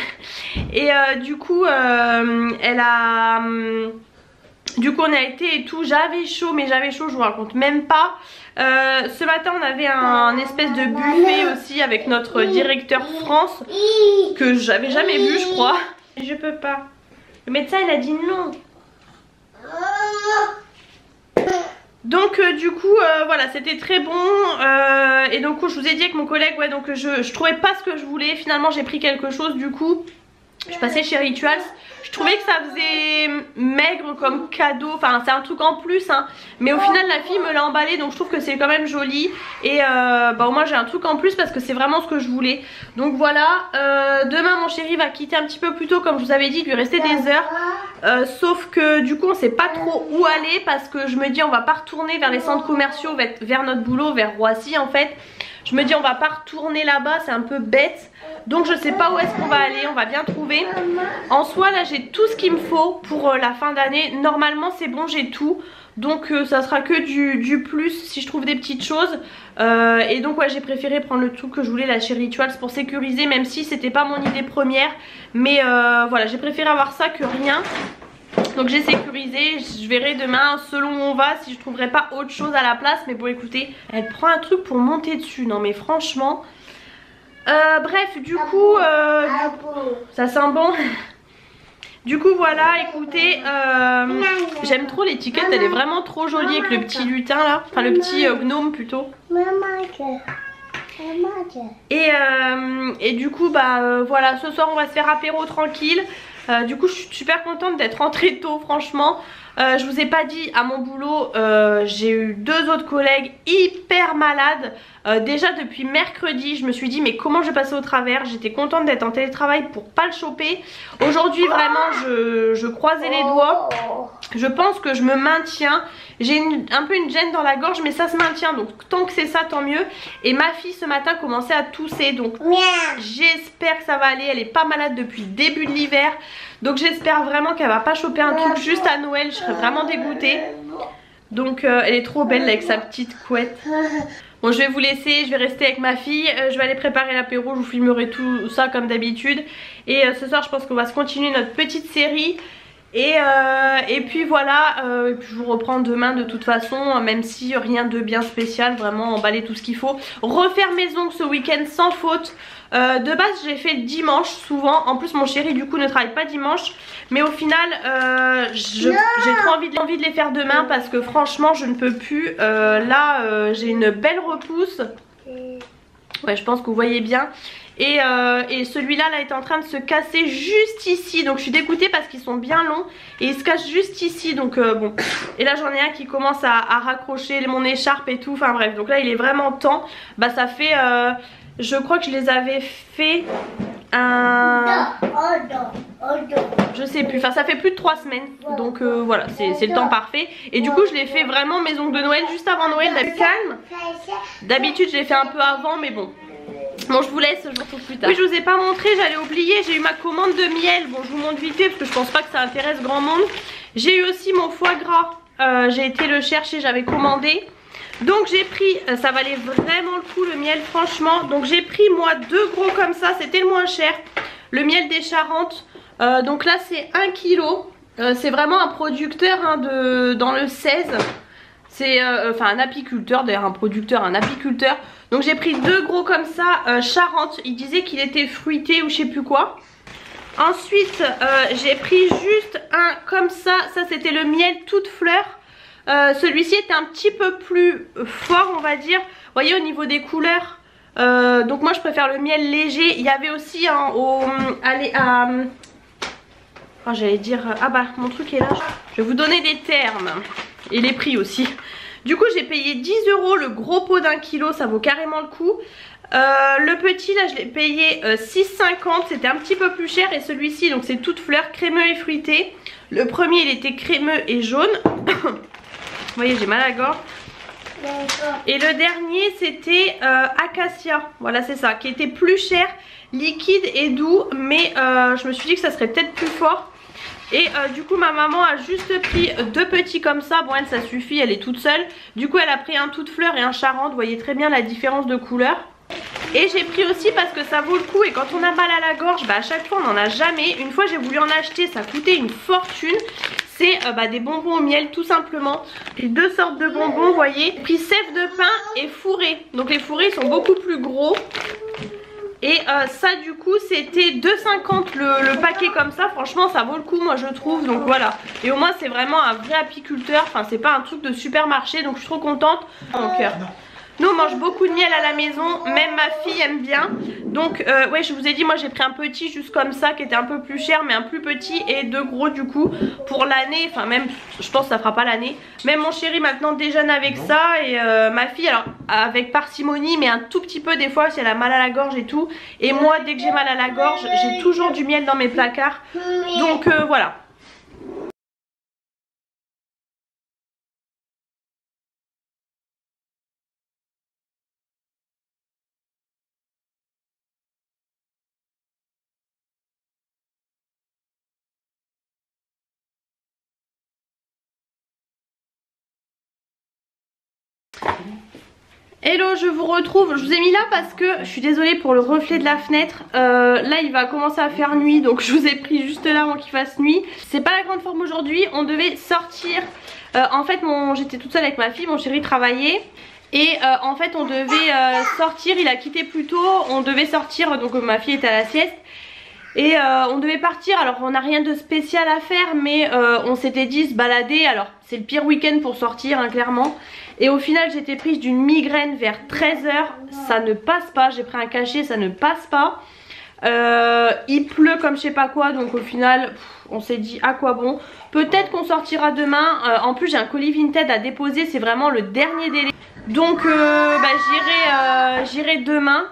Et du coup elle a... Du coup on a été et tout, j'avais chaud mais j'avais chaud, je vous raconte même pas. Ce matin on avait un espèce de buffet aussi avec notre directeur France que j'avais jamais vu je crois. Je peux pas. Le médecin il a dit non. Donc du coup voilà, c'était très bon. Et donc je vous ai dit avec mon collègue, ouais, donc je trouvais pas ce que je voulais. Finalement j'ai pris quelque chose du coup. Je passais chez Rituals. Je trouvais que ça faisait maigre comme cadeau. Enfin c'est un truc en plus hein. Mais au final la fille me l'a emballé. Donc je trouve que c'est quand même joli. Et bah au moins j'ai un truc en plus parce que c'est vraiment ce que je voulais. Donc voilà, demain mon chéri va quitter un petit peu plus tôt. Comme je vous avais dit, il lui restait des heures. Sauf que du coup on sait pas trop où aller. Parce que je me dis on va pas retourner vers les centres commerciaux, vers notre boulot, vers Roissy en fait. Je me dis on va pas retourner là-bas, c'est un peu bête. Donc je sais pas où est-ce qu'on va aller, on va bien trouver. En soi là j'ai tout ce qu'il me faut pour la fin d'année. Normalement c'est bon, j'ai tout. Donc ça sera que du plus si je trouve des petites choses. Et donc ouais, j'ai préféré prendre le truc que je voulais là chez Rituals pour sécuriser. Même si c'était pas mon idée première. Mais voilà, j'ai préféré avoir ça que rien. Donc j'ai sécurisé, je verrai demain selon où on va si je trouverai pas autre chose à la place. Mais bon écoutez, elle prend un truc pour monter dessus, non mais franchement. Bref du coup ça sent bon. Du coup voilà, écoutez, j'aime trop l'étiquette, elle est vraiment trop jolie avec le petit lutin là. Enfin le petit gnome plutôt. Et du coup bah voilà, ce soir on va se faire apéro tranquille. Du coup je suis super contente d'être rentrée tôt franchement. Je vous ai pas dit, à mon boulot j'ai eu 2 autres collègues hyper malades. Déjà depuis mercredi je me suis dit mais comment je vais passer au travers. J'étais contente d'être en télétravail pour pas le choper. Aujourd'hui vraiment je croisais les doigts. Je pense que je me maintiens. J'ai un peu une gêne dans la gorge mais ça se maintient. Donc tant que c'est ça tant mieux. Et ma fille ce matin commençait à tousser. Donc j'espère que ça va aller. Elle est pas malade depuis le début de l'hiver. Donc j'espère vraiment qu'elle va pas choper un truc juste à Noël. Je serais vraiment dégoûtée. Donc elle est trop belle là, avec sa petite couette. Bon je vais vous laisser, je vais rester avec ma fille. Je vais aller préparer l'apéro, je vous filmerai tout ça comme d'habitude. Et ce soir je pense qu'on va se continuer notre petite série. Et puis voilà, et puis je vous reprends demain de toute façon. Même si rien de bien spécial, vraiment emballer tout ce qu'il faut. Refaire mes ongles ce week-end sans faute. De base j'ai fait dimanche souvent. En plus mon chéri du coup ne travaille pas dimanche. Mais au final j'ai trop envie de les faire demain. Parce que franchement je ne peux plus. Là j'ai une belle repousse. Ouais je pense que vous voyez bien. Et celui-là là est en train de se casser juste ici. Donc je suis dégoûtée parce qu'ils sont bien longs. Et ils se cassent juste ici. Donc bon. Et là j'en ai un qui commence à raccrocher mon écharpe et tout. Enfin bref, donc là il est vraiment temps. Bah ça fait... je crois que je les avais fait je sais plus, enfin ça fait plus de 3 semaines. Donc voilà, c'est le temps parfait. Et du coup je l'ai fait vraiment mes ongles de Noël juste avant Noël, calme. D'habitude je l'ai fait un peu avant mais bon. Bon je vous laisse, je vous retrouve plus tard. Oui je vous ai pas montré, j'allais oublier, j'ai eu ma commande de miel. Bon je vous montre vite fait parce que je pense pas que ça intéresse grand monde. J'ai eu aussi mon foie gras, j'ai été le chercher, j'avais commandé. Donc j'ai pris, ça valait vraiment le coup le miel franchement. Donc j'ai pris moi 2 gros comme ça, c'était le moins cher. Le miel des Charentes, donc là c'est 1 kg. C'est vraiment un producteur hein, dans le 16. C'est enfin un apiculteur, d'ailleurs un producteur, un apiculteur. Donc j'ai pris 2 gros comme ça, Charentes. Il disait qu'il était fruité ou je sais plus quoi. Ensuite j'ai pris juste un comme ça, ça c'était le miel toute fleur. Celui-ci était un petit peu plus fort on va dire. Vous voyez au niveau des couleurs. Donc moi je préfère le miel léger. Il y avait aussi Oh, j'allais dire, ah bah mon truc est là. Je vais vous donner des termes et les prix aussi. Du coup j'ai payé 10 € le gros pot d'1 kg, ça vaut carrément le coup. Le petit là je l'ai payé 6,50, c'était un petit peu plus cher. Et celui-ci donc c'est toute fleur, crémeux et fruité. Le premier il était crémeux et jaune. Vous voyez j'ai mal à la gorge. Et le dernier c'était acacia, voilà c'est ça, qui était plus cher, liquide et doux. Mais je me suis dit que ça serait peut-être plus fort. Et du coup ma maman a juste pris 2 petits comme ça. Bon elle ça suffit, elle est toute seule. Du coup elle a pris un toute fleur et un charente. Vous voyez très bien la différence de couleur. Et j'ai pris aussi parce que ça vaut le coup. Et quand on a mal à la gorge, bah à chaque fois on n'en a jamais. Une fois j'ai voulu en acheter, ça coûtait une fortune. C'est des bonbons au miel tout simplement. Et 2 sortes de bonbons, vous voyez. J'ai pris sève de pain et fourré. Donc les fourrés ils sont beaucoup plus gros. Et ça du coup c'était 2,50 le paquet comme ça. Franchement ça vaut le coup moi je trouve. Donc voilà. Et au moins c'est vraiment un vrai apiculteur. Enfin c'est pas un truc de supermarché. Donc je suis trop contente. Mon cœur. Nous on mange beaucoup de miel à la maison. Même ma fille aime bien. Donc ouais je vous ai dit moi j'ai pris un petit juste comme ça qui était un peu plus cher. Mais un plus petit et 2 gros du coup pour l'année. Enfin même je pense que ça fera pas l'année. Même mon chéri maintenant déjeune avec ça. Et ma fille alors avec parcimonie mais un tout petit peu des fois si elle a mal à la gorge et tout. Et moi dès que j'ai mal à la gorge j'ai toujours du miel dans mes placards. Donc voilà. Hello, je vous retrouve. Je vous ai mis là parce que je suis désolée pour le reflet de la fenêtre. Là il va commencer à faire nuit, donc je vous ai pris juste là avant qu'il fasse nuit. C'est pas la grande forme aujourd'hui. On devait sortir. En fait j'étais toute seule avec ma fille, mon chéri travaillait. Et en fait on devait sortir, il a quitté plus tôt. On devait sortir, donc ma fille était à la sieste. Et on devait partir, alors on n'a rien de spécial à faire. Mais on s'était dit se balader. Alors c'est le pire week-end pour sortir hein, clairement. Et au final j'étais prise d'une migraine vers 13 h. Ça ne passe pas, j'ai pris un cachet, ça ne passe pas. Il pleut comme je sais pas quoi. Donc au final on s'est dit à quoi bon. Peut-être qu'on sortira demain. En plus j'ai un colis Vinted à déposer, c'est vraiment le dernier délai. Donc j'irai demain.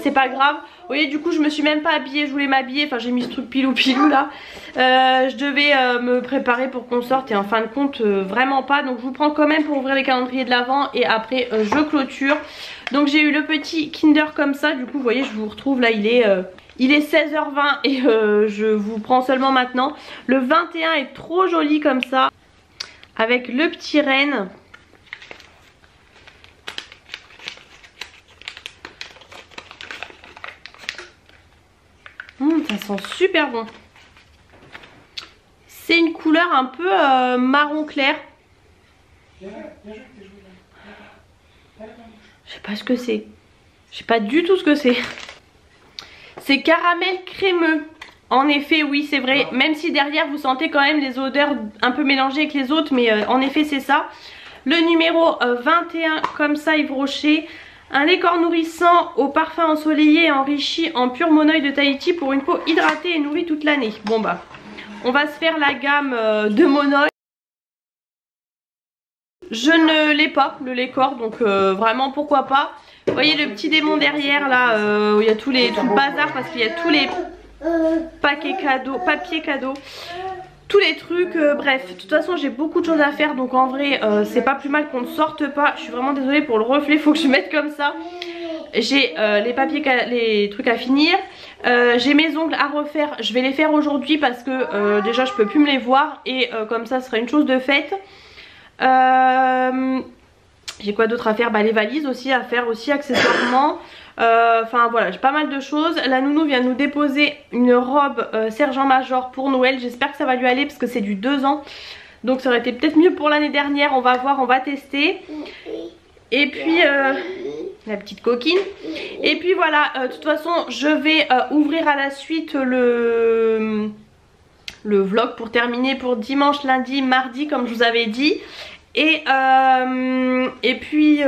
C'est pas grave. Vous voyez du coup je me suis même pas habillée. Je voulais m'habiller, enfin j'ai mis ce truc pilou là. Je devais me préparer pour qu'on sorte. Et en fin de compte vraiment pas. Donc je vous prends quand même pour ouvrir les calendriers de l'Avent. Et après je clôture. Donc j'ai eu le petit Kinder comme ça. Du coup vous voyez je vous retrouve là, il est 16h20. Et je vous prends seulement maintenant. Le 21 est trop joli comme ça, avec le petit renne. Ça sent super bon. C'est une couleur un peu marron clair. Je sais pas ce que c'est. Je sais pas du tout ce que c'est. C'est caramel crémeux. En effet oui c'est vrai. Même si derrière vous sentez quand même les odeurs un peu mélangées avec les autres. Mais en effet c'est ça. Le numéro 21 comme ça Yves Rocher. Un lait corps nourrissant au parfum ensoleillé et enrichi en pur monoeil de Tahiti pour une peau hydratée et nourrie toute l'année. Bon bah, on va se faire la gamme de monoeil. Je ne l'ai pas, le lait corps, donc vraiment pourquoi pas. Vous voyez le petit démon derrière là, où il y a tout le bazar parce qu'il y a tous les paquets cadeaux, papiers cadeaux. Tous les trucs, bref, de toute façon j'ai beaucoup de choses à faire. Donc en vrai c'est pas plus mal qu'on ne sorte pas. Je suis vraiment désolée pour le reflet, faut que je mette comme ça. J'ai les papiers, les trucs à finir. J'ai mes ongles à refaire, je vais les faire aujourd'hui parce que déjà je peux plus me les voir. Et comme ça ce sera une chose de faite. J'ai quoi d'autre à faire? Bah les valises aussi à faire aussi accessoirement. Enfin voilà, j'ai pas mal de choses. La nounou vient nous déposer une robe sergent major pour Noël. J'espère que ça va lui aller parce que c'est du 2 ans. Donc ça aurait été peut-être mieux pour l'année dernière. On va voir, on va tester. Et puis la petite coquine. Et puis voilà, de toute façon je vais ouvrir à la suite le vlog pour terminer pour dimanche, lundi, mardi comme je vous avais dit. Et puis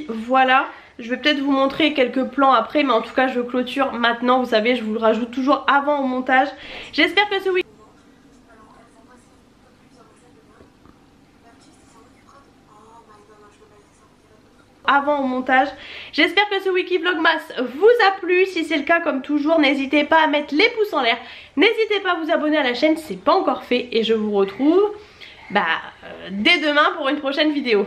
voilà. Je vais peut-être vous montrer quelques plans après, mais en tout cas je clôture maintenant. Vous savez je vous le rajoute toujours avant au montage. J'espère que ce week-end avant au montage. J'espère que ce Wiki Vlogmas vous a plu. Si c'est le cas, comme toujours, n'hésitez pas à mettre les pouces en l'air. N'hésitez pas à vous abonner à la chaîne si c'est pas encore fait. Et je vous retrouve dès demain pour une prochaine vidéo.